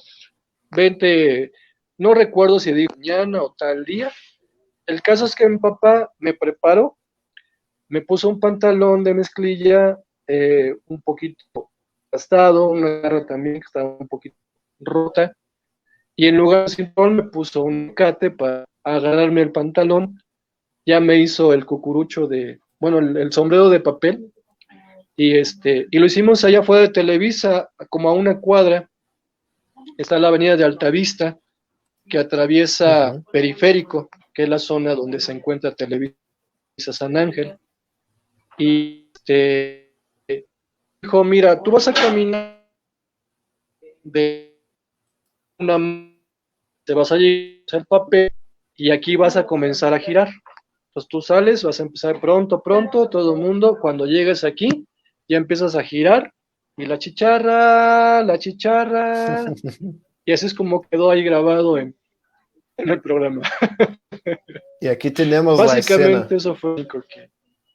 Vente, no recuerdo si digo mañana o tal día. El caso es que mi papá me preparó, me puso un pantalón de mezclilla un poquito gastado, una garra también que estaba un poquito rota, y en lugar de cinturón me puso un cate para agarrarme el pantalón, ya me hizo el cucurucho bueno, el sombrero de papel, y lo hicimos allá afuera de Televisa, como a una cuadra, está la avenida de Altavista, que atraviesa Uhum. Periférico, que es la zona donde se encuentra Televisa San Ángel, y dijo, mira, tú vas a caminar de una, te vas a llevar el papel y aquí vas a comenzar a girar. Entonces tú sales, vas a empezar pronto, todo el mundo, cuando llegues aquí, ya empiezas a girar y la chicharra, y así es como quedó ahí grabado en el programa. Y aquí tenemos la escena. Básicamente eso fue lo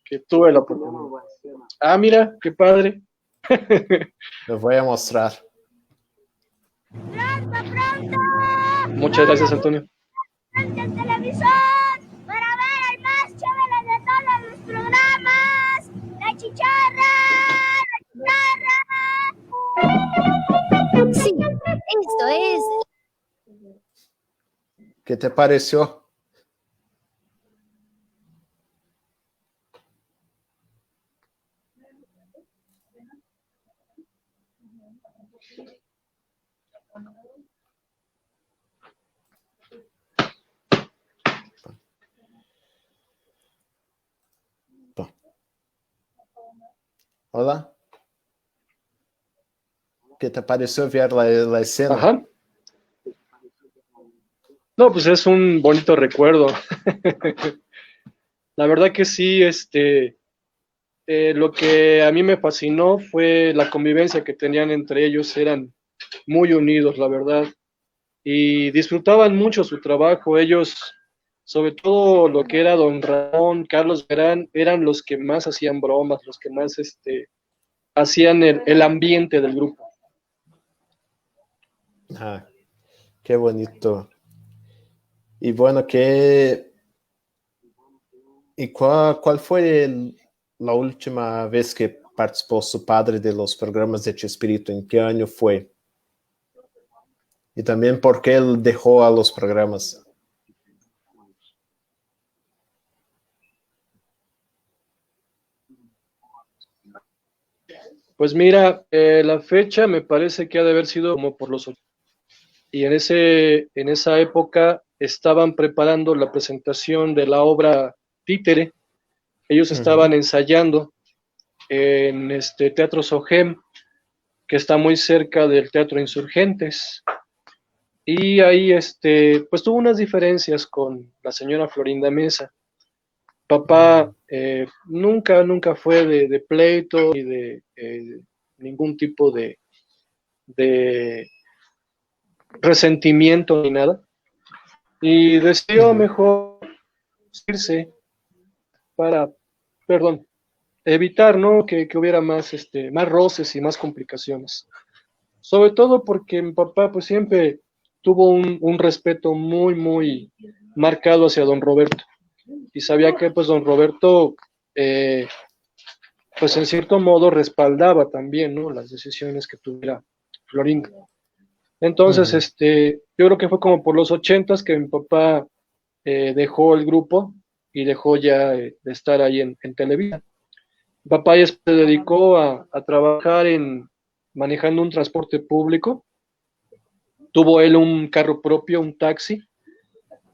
que tuve la oportunidad. Ah, mira, qué padre. Lo voy a mostrar. Muchas gracias, Antonio. frente al televisor para ver al más chévere de todos los programas, La Chicharra, La Chicharra. Sí, esto es. ¿Qué te pareció? Hola. ¿Qué te pareció ver la escena? Ajá. No, pues es un bonito recuerdo. La verdad que sí, lo que a mí me fascinó fue la convivencia que tenían entre ellos, eran muy unidos, la verdad, y disfrutaban mucho su trabajo. Ellos, sobre todo lo que era don Ramón, Carlos Verán, eran los que más hacían bromas, los que más hacían el ambiente del grupo. Ah, qué bonito. Y bueno, ¿y cuál fue la última vez que participó su padre de los programas de Chespirito? ¿En qué año fue? Y también por qué él dejó a los programas. Pues mira, la fecha me parece que ha de haber sido como por los 80. Y en esa época estaban preparando la presentación de la obra Títere. Ellos estaban ensayando en Teatro Sogem, que está muy cerca del Teatro Insurgentes. Y ahí pues tuvo unas diferencias con la señora Florinda Mesa. Papá nunca fue de pleito ni de ningún tipo de resentimiento ni nada. Y decidió mejor irse para, perdón, evitar, ¿no? que hubiera más, más roces y más complicaciones. Sobre todo porque mi papá pues siempre tuvo un respeto muy marcado hacia don Roberto. Y sabía que pues don Roberto pues en cierto modo respaldaba también, ¿no? las decisiones que tuviera Florinda. Entonces, yo creo que fue como por los 80s que mi papá dejó el grupo y dejó ya de estar ahí en Televisa. Mi papá ya se dedicó a trabajar manejando un transporte público. Tuvo él un carro propio, un taxi,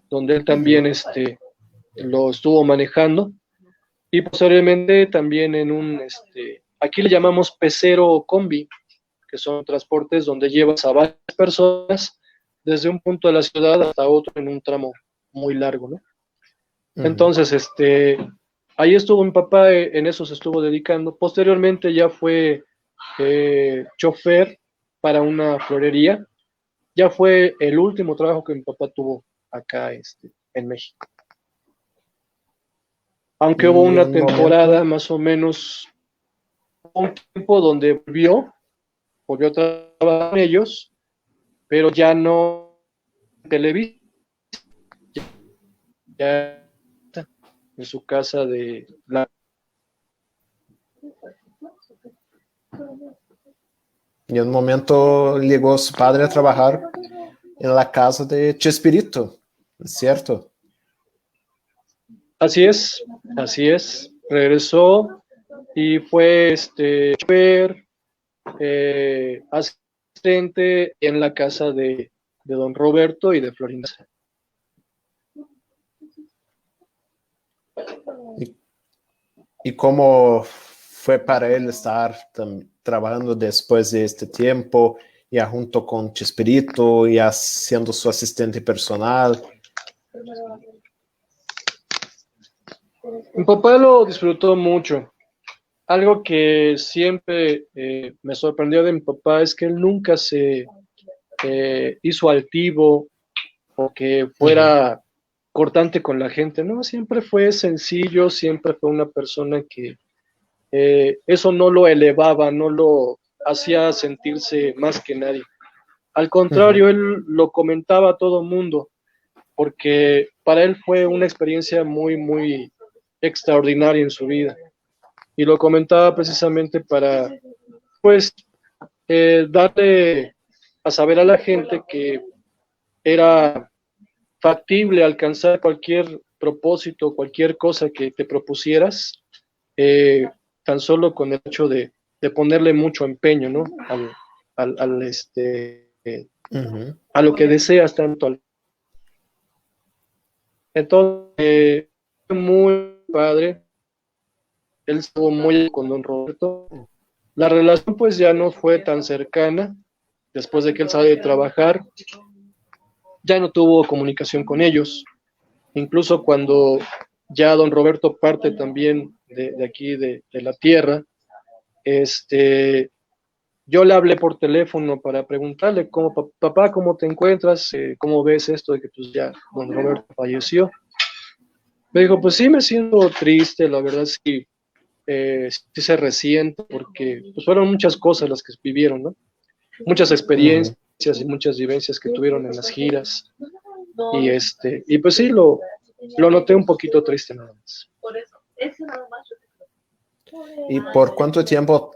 donde él también lo estuvo manejando. Y posteriormente también en aquí le llamamos pecero o combi, que son transportes donde llevas a varias personas desde un punto de la ciudad hasta otro en un tramo muy largo, ¿no? Entonces, ahí estuvo mi papá, en eso se estuvo dedicando. Posteriormente ya fue chofer para una florería. Ya fue el último trabajo que mi papá tuvo acá en México. Aunque hubo una temporada más o menos, un tiempo donde volvió a trabajar con ellos, pero ya no en Televisa, ya en su casa de la... Y en un momento llegó su padre a trabajar en la casa de Chespirito, ¿cierto? Así es. Regresó y fue asistente en la casa de don Roberto y de Florinda. ¿Y cómo fue para él estar trabajando después de este tiempo, ya junto con Chespirito, ya siendo su asistente personal? Mi papá lo disfrutó mucho. Algo que siempre me sorprendió de mi papá es que él nunca se hizo altivo o que fuera cortante con la gente, ¿no? Siempre fue sencillo, siempre fue una persona que eso no lo elevaba, no lo hacía sentirse más que nadie. Al contrario, él lo comentaba a todo mundo. porque para él fue una experiencia muy, muy extraordinaria en su vida. Y lo comentaba precisamente para, pues, darle a saber a la gente que era factible alcanzar cualquier propósito, cualquier cosa que te propusieras, tan solo con el hecho de ponerle mucho empeño, ¿no? A lo que deseas tanto. Entonces, muy padre, él estuvo muy con don Roberto. La relación pues ya no fue tan cercana, después de que él salió de trabajar, ya no tuvo comunicación con ellos. Incluso cuando ya don Roberto parte también de aquí, de la tierra, yo le hablé por teléfono para preguntarle, papá, ¿cómo te encuentras? ¿Cómo ves esto de que pues ya don Roberto falleció? Me dijo, pues sí, me siento triste, la verdad sí, sí se resiente, porque pues fueron muchas cosas las que vivieron, ¿no? Muchas experiencias y muchas vivencias que tuvieron en las giras. Y pues sí, lo noté un poquito triste nada más. ¿Y por cuánto tiempo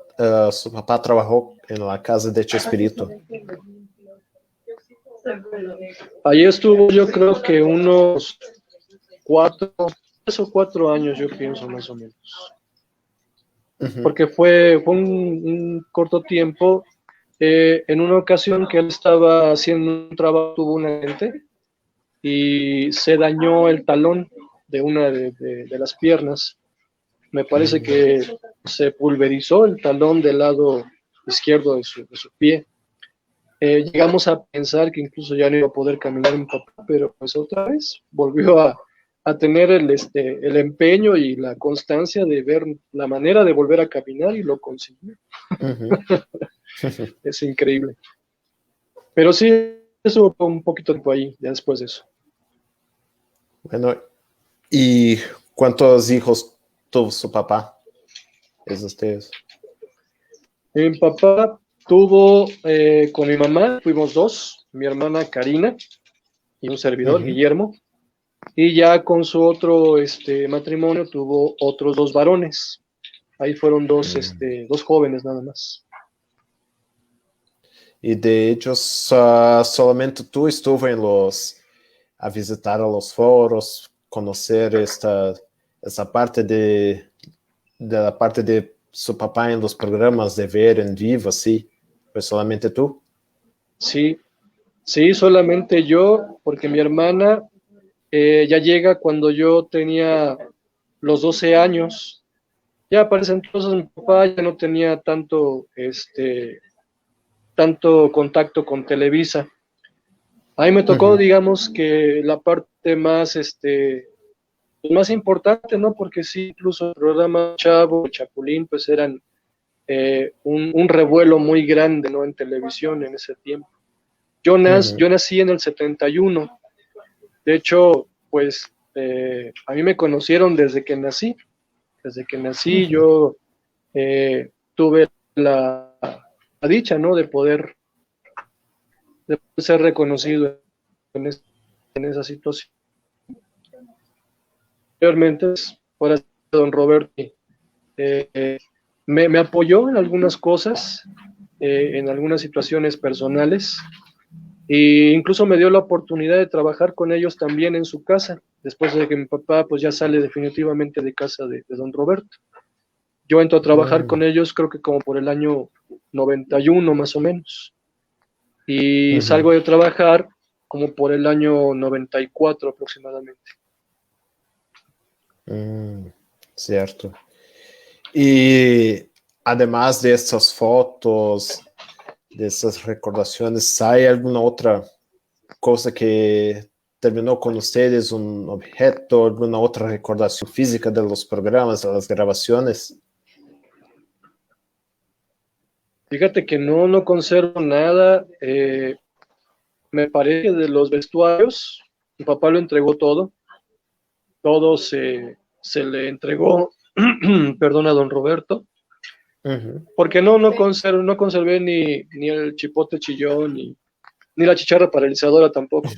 su papá trabajó en la casa de Chespirito? Allí estuvo yo creo que unos 3 o 4 años, yo pienso más o menos. Porque fue un corto tiempo. En una ocasión que él estaba haciendo un trabajo, tuvo un accidente y se dañó el talón de una de las piernas. Me parece que se pulverizó el talón del lado izquierdo de su pie. Llegamos a pensar que incluso ya no iba a poder caminar mi papá, pero pues otra vez volvió a tener el empeño y la constancia de ver la manera de volver a caminar y lo consiguió. Es increíble. Pero sí, eso fue un poquito tiempo ahí, ya después de eso. Bueno, ¿y cuántos hijos tuvo su papá? ¿Es ustedes? Mi papá tuvo con mi mamá, fuimos 2, mi hermana Karina y un servidor, Guillermo, y ya con su otro matrimonio tuvo otros 2 varones. Ahí fueron 2 jóvenes nada más. Y de hecho, solamente tú estuvo a visitar a los foros, conocer esa parte de la parte de su papá en los programas de ver en vivo, ¿sí? ¿Fue solamente tú? Sí, solamente yo, porque mi hermana ya llega cuando yo tenía los 12 años. Ya para ese entonces mi papá ya no tenía tanto contacto con Televisa. Ahí me tocó, digamos, que la parte más, más importante, ¿no? Porque sí, incluso el programa Chavo, Chapulín, pues eran un revuelo muy grande, ¿no? En televisión en ese tiempo. Yo nací en el 71. De hecho, pues a mí me conocieron desde que nací. Desde que nací yo tuve la dicha, ¿no? De poder ser reconocido en esa situación. Anteriormente, por así, don Roberto me apoyó en algunas cosas, en algunas situaciones personales, e incluso me dio la oportunidad de trabajar con ellos también en su casa, después de que mi papá pues ya sale definitivamente de casa de don Roberto. Yo entro a trabajar con ellos creo que como por el año 91 más o menos, y salgo de trabajar como por el año 94 aproximadamente. Cierto. Y además de estas fotos, de esas recordaciones, ¿hay alguna otra cosa que terminó con ustedes, un objeto, alguna otra recordación física de los programas, de las grabaciones? Fíjate que no conservo nada. Me parece que de los vestuarios, mi papá lo entregó todo. Todo se le entregó, perdón, a don Roberto. Porque no conservé ni el chipote chillón, ni la chicharra paralizadora tampoco.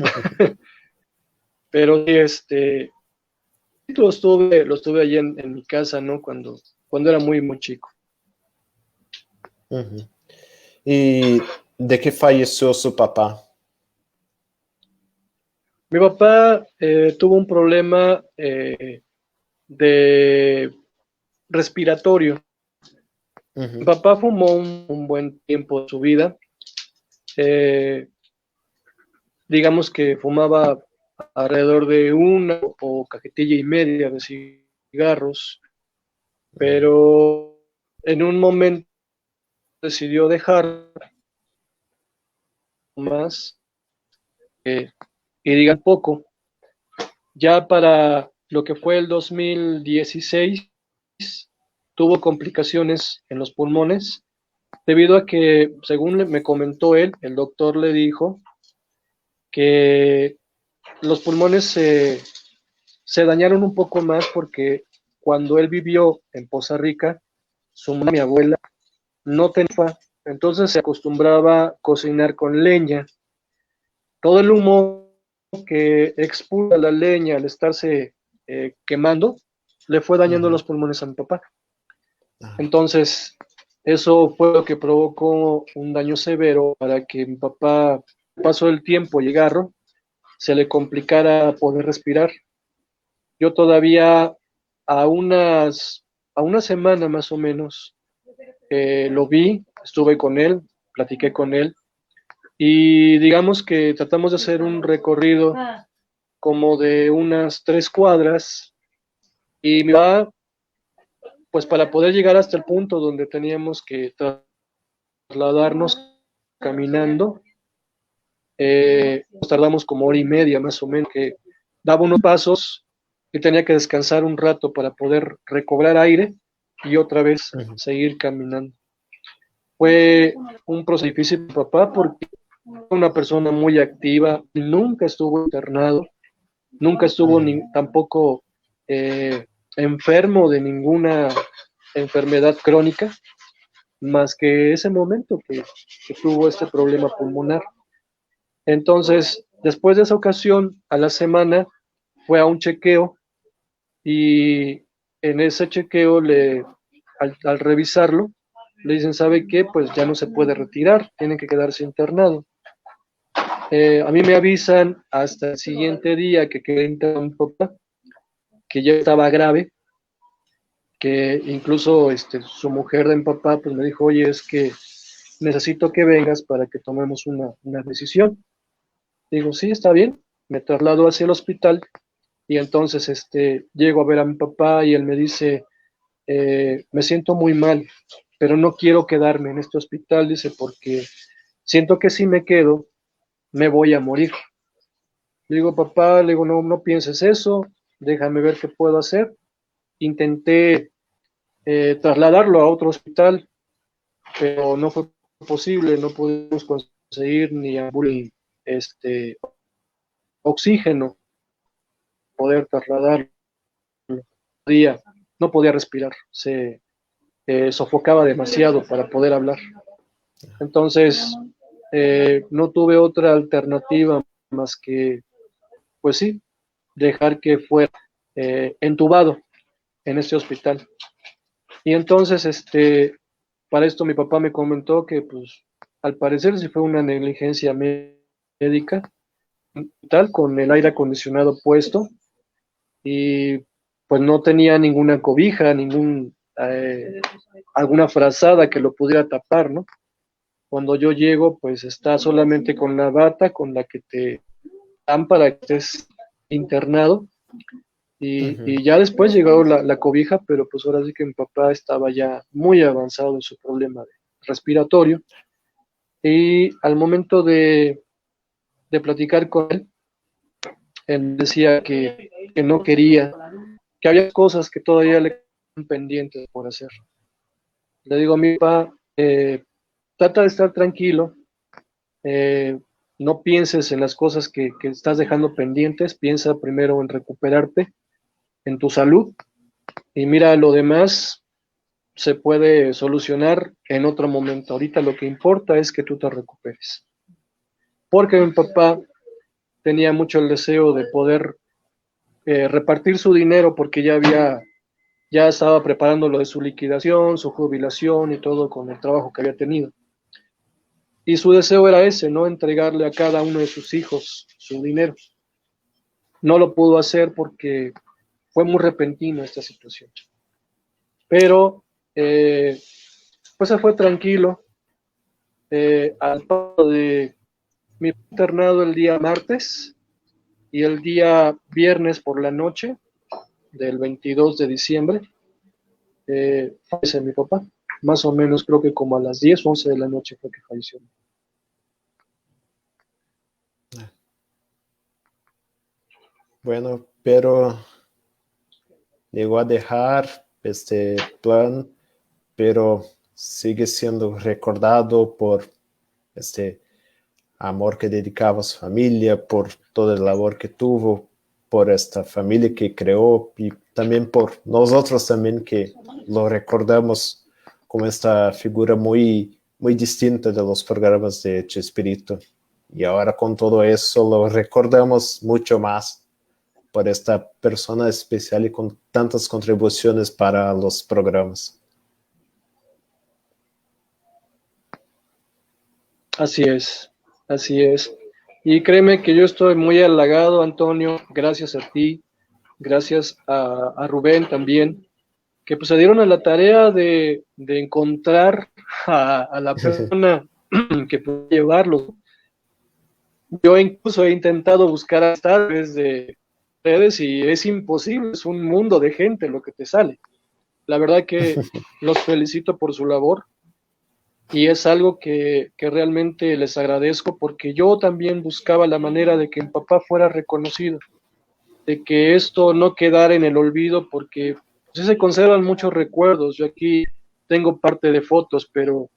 Pero sí, lo estuve allí en mi casa, ¿no? Cuando era muy, muy chico. Uhum. E de que falleció su papá? Mi papá tuvo un problema de respiratorio. Mi Uhum. papá fumó un buen tiempo de su vida. Digamos que fumaba alrededor de una o cajetilla y media de cigarros, pero en un momento decidió dejar más y digan poco. Ya para lo que fue el 2016 tuvo complicaciones en los pulmones debido a que, según me comentó él, el doctor le dijo que los pulmones se dañaron un poco más porque cuando él vivió en Poza Rica, su mamá, mi abuela, no tenía, entonces se acostumbraba a cocinar con leña. Todo el humo que expulsa la leña al estarse quemando le fue dañando Uhum. los pulmones a mi papá. Ah. Entonces, eso fue lo que provocó un daño severo para que mi papá, pasó el tiempo y agarro, se le complicara poder respirar. Yo todavía a una semana más o menos lo vi, estuve con él, platiqué con él y digamos que tratamos de hacer un recorrido como de unas 3 cuadras y mi papá, pues para poder llegar hasta el punto donde teníamos que trasladarnos caminando, nos tardamos como hora y media más o menos, que daba unos pasos y tenía que descansar un rato para poder recobrar aire y otra vez Uhum. seguir caminando. Fue un proceso difícil, papá, porque fue una persona muy activa, nunca estuvo internado, nunca estuvo tampoco enfermo de ninguna enfermedad crónica, más que ese momento que tuvo este problema pulmonar. Entonces, después de esa ocasión, a la semana, fue a un chequeo y en ese chequeo, al revisarlo, le dicen, ¿sabe qué? Pues ya no se puede retirar, tiene que quedarse internado. A mí me avisan hasta el siguiente día que quedé internado mi papá, que ya estaba grave, que incluso su mujer de mi papá pues me dijo, oye, es que necesito que vengas para que tomemos una decisión. Digo, sí, está bien. Me traslado hacia el hospital y entonces llego a ver a mi papá y él me dice, me siento muy mal, pero no quiero quedarme en este hospital, dice, porque siento que si me quedo, me voy a morir. Le digo, papá, le digo, no, no pienses eso, déjame ver qué puedo hacer. Intenté trasladarlo a otro hospital, pero no fue posible, no pudimos conseguir ni oxígeno, poder trasladarlo. No podía respirar, se sofocaba demasiado para poder hablar. Entonces, no tuve otra alternativa más que, pues sí, dejar que fuera entubado en este hospital. Y entonces, para esto mi papá me comentó que, pues, al parecer sí fue una negligencia médica, tal, con el aire acondicionado puesto, y pues no tenía ninguna cobija, alguna frazada que lo pudiera tapar, ¿no? Cuando yo llego, pues está solamente con la bata con la que te dan para que estés internado. Uhum. Y ya después llegó la cobija, pero pues ahora sí que mi papá estaba ya muy avanzado en su problema respiratorio. Y al momento de platicar con él, él decía que no quería, que había cosas que todavía le quedaban pendientes por hacer. Le digo a mi papá, trata de estar tranquilo, eh, no pienses en las cosas que estás dejando pendientes, piensa primero en recuperarte, en tu salud, y mira, lo demás se puede solucionar en otro momento. Ahorita lo que importa es que tú te recuperes. Porque mi papá tenía mucho el deseo de poder repartir su dinero porque ya estaba preparando lo de su liquidación, su jubilación y todo con el trabajo que había tenido. Y su deseo era ese, ¿no? Entregarle a cada uno de sus hijos su dinero. No lo pudo hacer porque fue muy repentino esta situación. Pero, pues se fue tranquilo. Al paso de mi internado el día martes y el día viernes por la noche del 22 de diciembre, fallece mi papá. Más o menos creo que como a las 10 o 11 de la noche fue que falleció. Bueno, pero llegó a dejar este plan, pero sigue siendo recordado por este amor que dedicaba a su familia, por toda la labor que tuvo, por esta familia que creó y también por nosotros también que lo recordamos como esta figura muy, muy distinta de los programas de Chespirito. Y ahora con todo eso lo recordamos mucho más por esta persona especial y con tantas contribuciones para los programas. Así es, así es. Y créeme que yo estoy muy halagado, Antonio, gracias a ti, gracias a Rubén también, que pues se dieron a la tarea de encontrar a la persona que puede llevarlo. Yo incluso he intentado buscar a través de redes y es imposible, es un mundo de gente lo que te sale. La verdad que los felicito por su labor y es algo que realmente les agradezco porque yo también buscaba la manera de que mi papá fuera reconocido, de que esto no quedara en el olvido porque sí se conservan muchos recuerdos. Yo aquí tengo parte de fotos, pero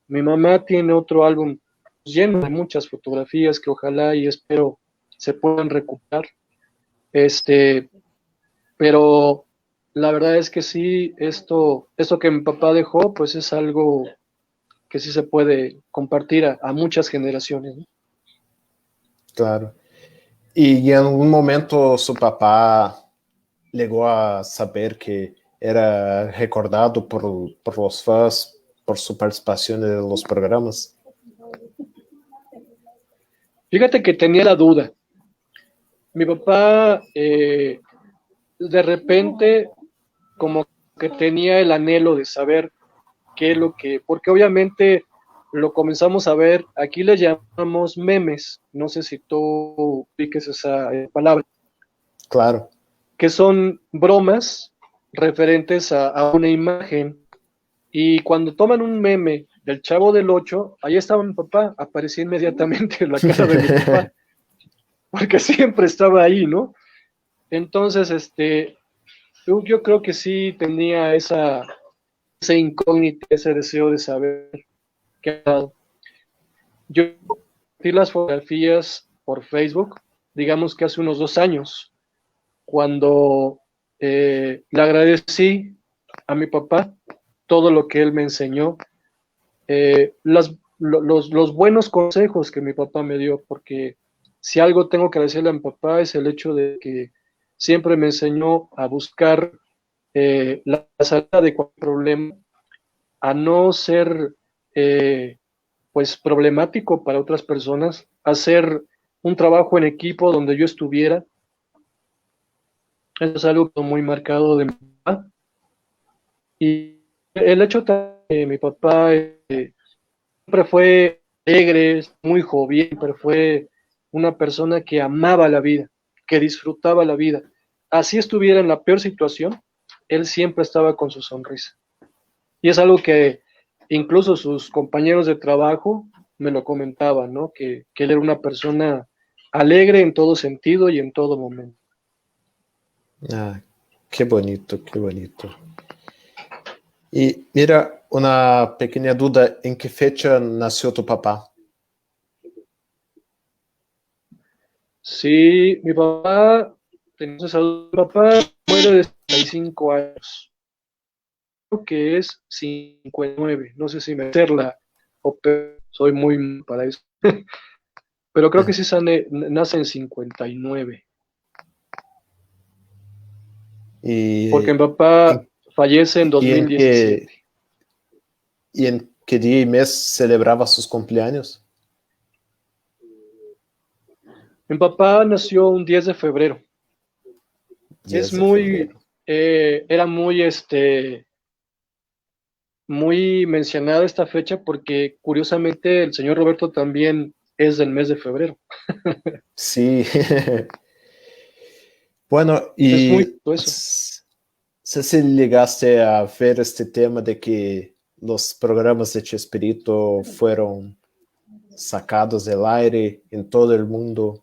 mi mamá tiene otro álbum lleno de muchas fotografías que ojalá y espero se puedan recuperar. Pero la verdad es que sí, esto que mi papá dejó, pues es algo que sí se puede compartir a muchas generaciones, ¿no? Claro. Y en algún momento su papá llegó a saber que era recordado por los fans por su participación en los programas. Fíjate que tenía la duda. Mi papá de repente como que tenía el anhelo de saber qué es lo que, porque obviamente lo comenzamos a ver, aquí le llamamos memes, no sé si tú piques esa palabra, Claro. que son bromas referentes a una imagen. Y cuando toman un meme del Chavo del Ocho, ahí estaba mi papá, aparecía inmediatamente la cara de mi papá, porque siempre estaba ahí, ¿no? Entonces, yo creo que sí tenía esa incógnita, ese deseo de saber qué ha dado. Yo vi las fotografías por Facebook, digamos que hace unos 2 años, cuando le agradecí a mi papá todo lo que él me enseñó, los buenos consejos que mi papá me dio, porque si algo tengo que agradecerle a mi papá es el hecho de que siempre me enseñó a buscar la salida de cualquier problema, a no ser pues problemático para otras personas, a hacer un trabajo en equipo donde yo estuviera. Eso es algo muy marcado de mi papá. Y el hecho de que mi papá siempre fue alegre, muy jovial, pero fue una persona que amaba la vida, que disfrutaba la vida. Así estuviera en la peor situación, él siempre estaba con su sonrisa. Y es algo que incluso sus compañeros de trabajo me lo comentaban, ¿no? Que él era una persona alegre en todo sentido y en todo momento. Ah, qué bonito, qué bonito. Y mira, una pequeña duda, ¿en qué fecha nació tu papá? Sí, mi papá, tenemos salud, mi papá muere de 65 años, creo que es 59, no sé si meterla o soy muy para eso, pero creo que sí nace en 59. porque ¿Y mi papá en, fallece en y en 2017. qué, y en qué día y mes celebraba sus cumpleaños? Mi papá nació un 10 de febrero. Es 10 de muy, febrero. era muy, muy mencionada esta fecha porque curiosamente el señor Roberto también es del mes de febrero. Sí. Bueno, Es muy y eso. sé si llegaste a ver este tema de que los programas de Chespirito fueron sacados del aire en todo el mundo.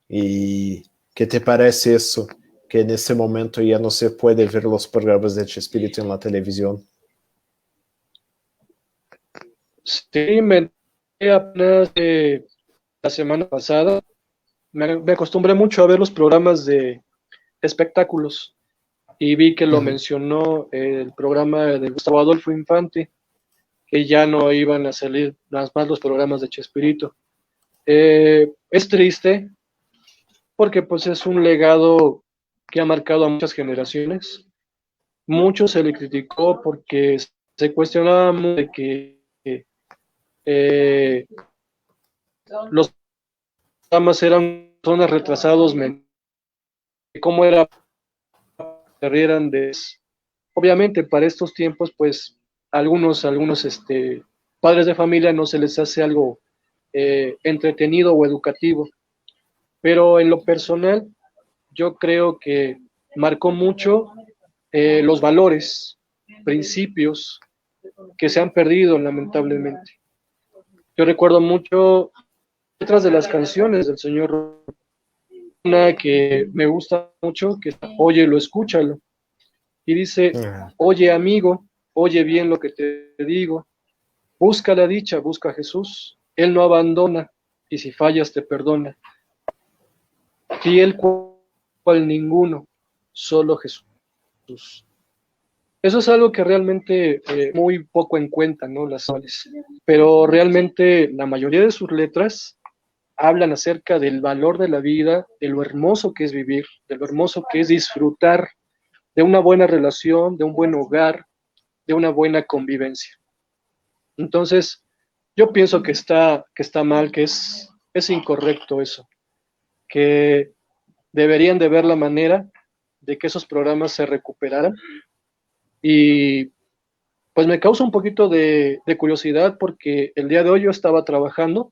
¿Y qué te parece eso? Que en ese momento ya no se puede ver los programas de Chespirito en la televisión. Sí, me enteré apenas la semana pasada. Me acostumbré mucho a ver los programas de espectáculos y vi que lo Ujú. mencionó el programa de Gustavo Adolfo Infante, que ya no iban a salir más los programas de Chespirito. Es triste porque pues es un legado que ha marcado a muchas generaciones. Mucho se le criticó porque se cuestionaba de que eh, los programas eran personas retrasados, cómo era que rieran de... Obviamente para estos tiempos pues algunos padres de familia no se les hace algo entretenido o educativo, pero en lo personal yo creo que marcó mucho los valores, principios que se han perdido lamentablemente. Yo recuerdo mucho letras de las canciones del señor, una que me gusta mucho, que es Óyelo, escúchalo, y dice, Ah, oye amigo, oye bien lo que te digo, busca la dicha, busca a Jesús, Él no abandona, y si fallas te perdona, fiel cual ninguno, solo Jesús. Eso es algo que realmente muy poco en cuenta, ¿no? Las soles. Pero realmente la mayoría de sus letras hablan acerca del valor de la vida, de lo hermoso que es vivir, de lo hermoso que es disfrutar de una buena relación, de un buen hogar, de una buena convivencia. Entonces, yo pienso que está mal, es incorrecto eso, que deberían de ver la manera de que esos programas se recuperaran y pues me causa un poquito de curiosidad porque el día de hoy yo estaba trabajando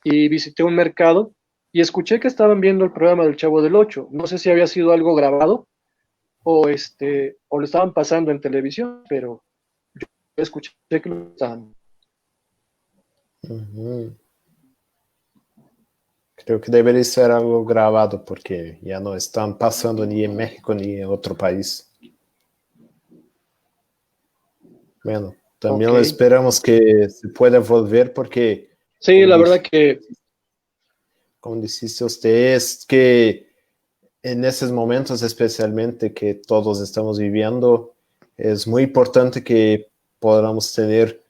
y visité un mercado y escuché que estaban viendo el programa del Chavo del Ocho. No sé si había sido algo grabado o lo estaban pasando en televisión, pero yo escuché que lo estaban. ujú. Creo que debería ser algo grabado porque ya no están pasando ni en México ni en otro país. Bueno, Ok. también esperamos que se pueda volver porque, Sí, como la verdad dice, que como dijiste usted, es que en esos momentos especialmente que todos estamos viviendo, es muy importante que podamos tener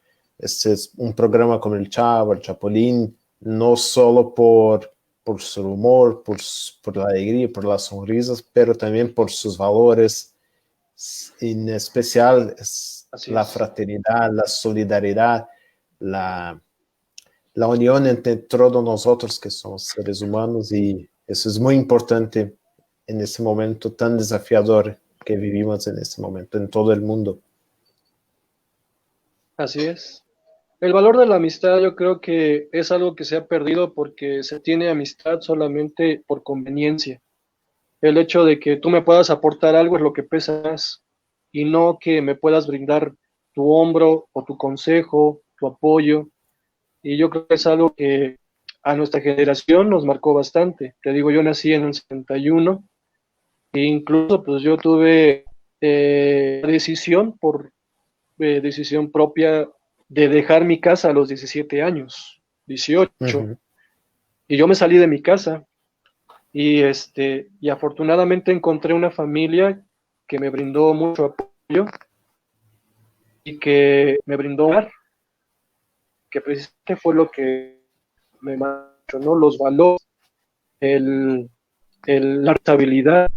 un programa como el Chavo, el Chapulín, no solo por su humor, por la alegría, por las sonrisas, pero también por sus valores, en especial así la es. fraternidad, la solidaridad, la, la unión entre todos nosotros que somos seres humanos y eso es muy importante en este momento tan desafiador que vivimos en este momento en todo el mundo. Así es. El valor de la amistad yo creo que es algo que se ha perdido porque se tiene amistad solamente por conveniencia. El hecho de que tú me puedas aportar algo es lo que pesa más y no que me puedas brindar tu hombro o tu consejo, tu apoyo. Y yo creo que es algo que a nuestra generación nos marcó bastante. Te digo, yo nací en el 71 e incluso pues yo tuve decisión por decisión propia de dejar mi casa a los 17 años, 18, Ujú. y yo me salí de mi casa y afortunadamente encontré una familia que me brindó mucho apoyo y que me brindó un hogar, que precisamente fue lo que me mencionó los valores, el, la estabilidad,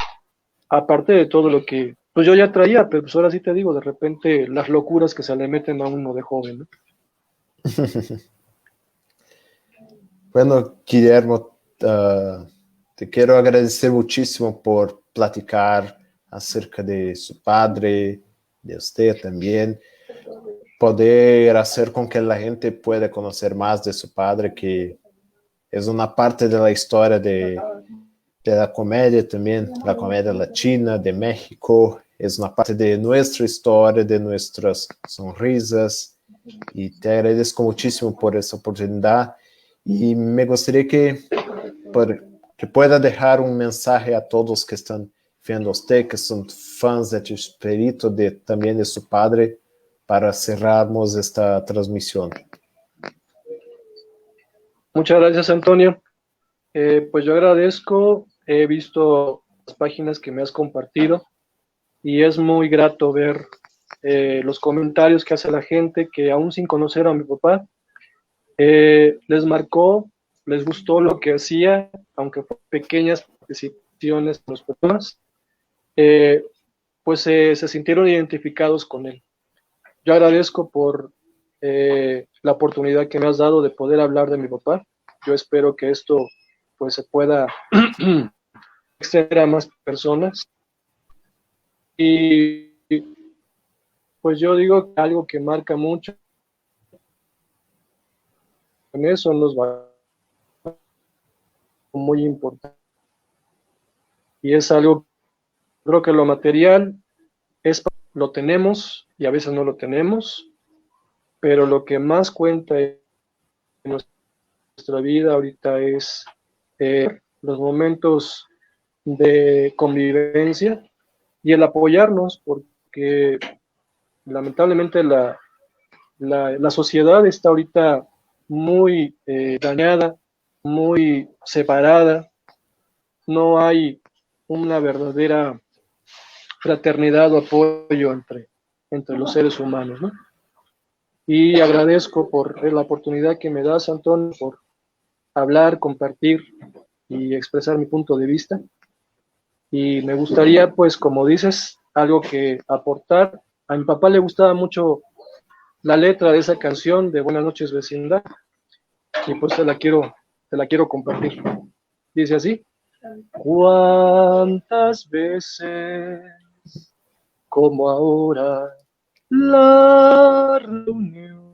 aparte de todo lo que pues yo ya traía, pero pues ahora sí te digo, de repente las locuras que se le meten a uno de joven, ¿no? Bueno, Guillermo, te quiero agradecer muchísimo por platicar acerca de su padre, de usted también, poder hacer con que la gente pueda conocer más de su padre, que es una parte de la historia de la comedia también, la comedia latina de México, es una parte de nuestra historia, de nuestras sonrisas, y te agradezco muchísimo por esa oportunidad, y me gustaría que pueda dejar un mensaje a todos que están viendo a usted, que son fans de Chespirito, también de su padre, para cerrarnos esta transmisión. Muchas gracias, Antonio. Pues yo agradezco, he visto las páginas que me has compartido y es muy grato ver los comentarios que hace la gente que aún sin conocer a mi papá, les marcó, les gustó lo que hacía, aunque fue pequeñas participaciones en los programas, pues se sintieron identificados con él. Yo agradezco por la oportunidad que me has dado de poder hablar de mi papá. Yo espero que esto pues se pueda extender a más personas. Y pues yo digo que algo que marca mucho en eso son los valores muy importantes. Y es algo, creo que lo material lo tenemos y a veces no lo tenemos, pero lo que más cuenta en nuestra vida ahorita es los momentos de convivencia y el apoyarnos, porque lamentablemente la sociedad está ahorita muy dañada, muy separada, no hay una verdadera fraternidad o apoyo entre los seres humanos, ¿no? Y agradezco por la oportunidad que me das, Antonio, por hablar, compartir y expresar mi punto de vista. Y me gustaría, pues, como dices, algo que aportar. A mi papá le gustaba mucho la letra de esa canción de Buenas noches, vecindad, y pues te la quiero compartir. Dice así: ¿cuántas veces como ahora la reunión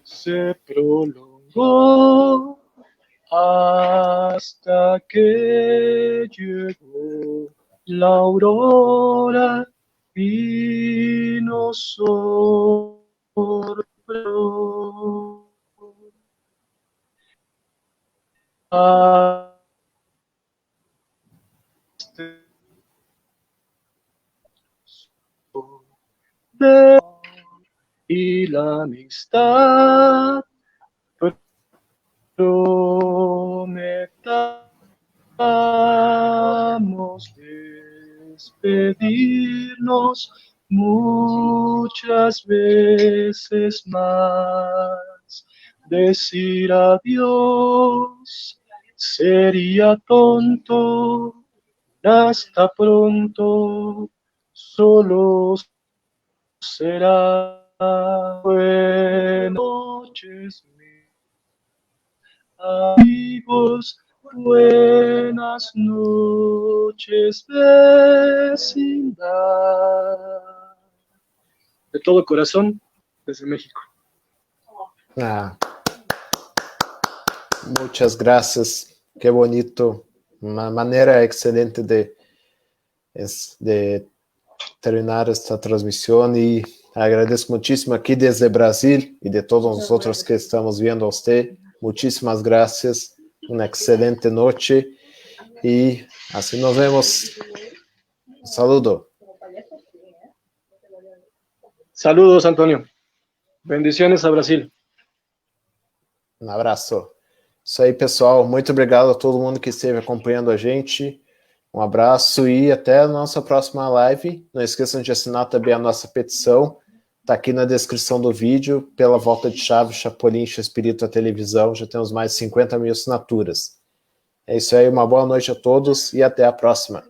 se prolongó hasta que llegó la aurora y nos sorprendió? Y la amistad prometamos despedirnos muchas veces más. Decir adiós sería tonto, hasta pronto, solo será buenas noches, mis amigos, buenas noches, vecindad. De todo corazón, desde México. Muchas gracias, qué bonito, una manera excelente de terminar esta transmisión, y agradezco muchísimo aquí desde Brasil y de todos nosotros que estamos viendo a usted. Muchísimas gracias, una excelente noche y así nos vemos. Un saludo. Saludos, Antonio. Bendiciones a Brasil. Um abraço. Isso aí, pessoal. Muito obrigado a todo mundo que esteve acompanhando a gente. Um abraço e até a nossa próxima live. Não esqueçam de assinar também a nossa petição. Está aqui na descrição do vídeo. Pela volta de chave, Chapolin, Chespirito, a televisão. Já temos mais de 50 mil assinaturas. É isso aí. Uma boa noite a todos e até a próxima.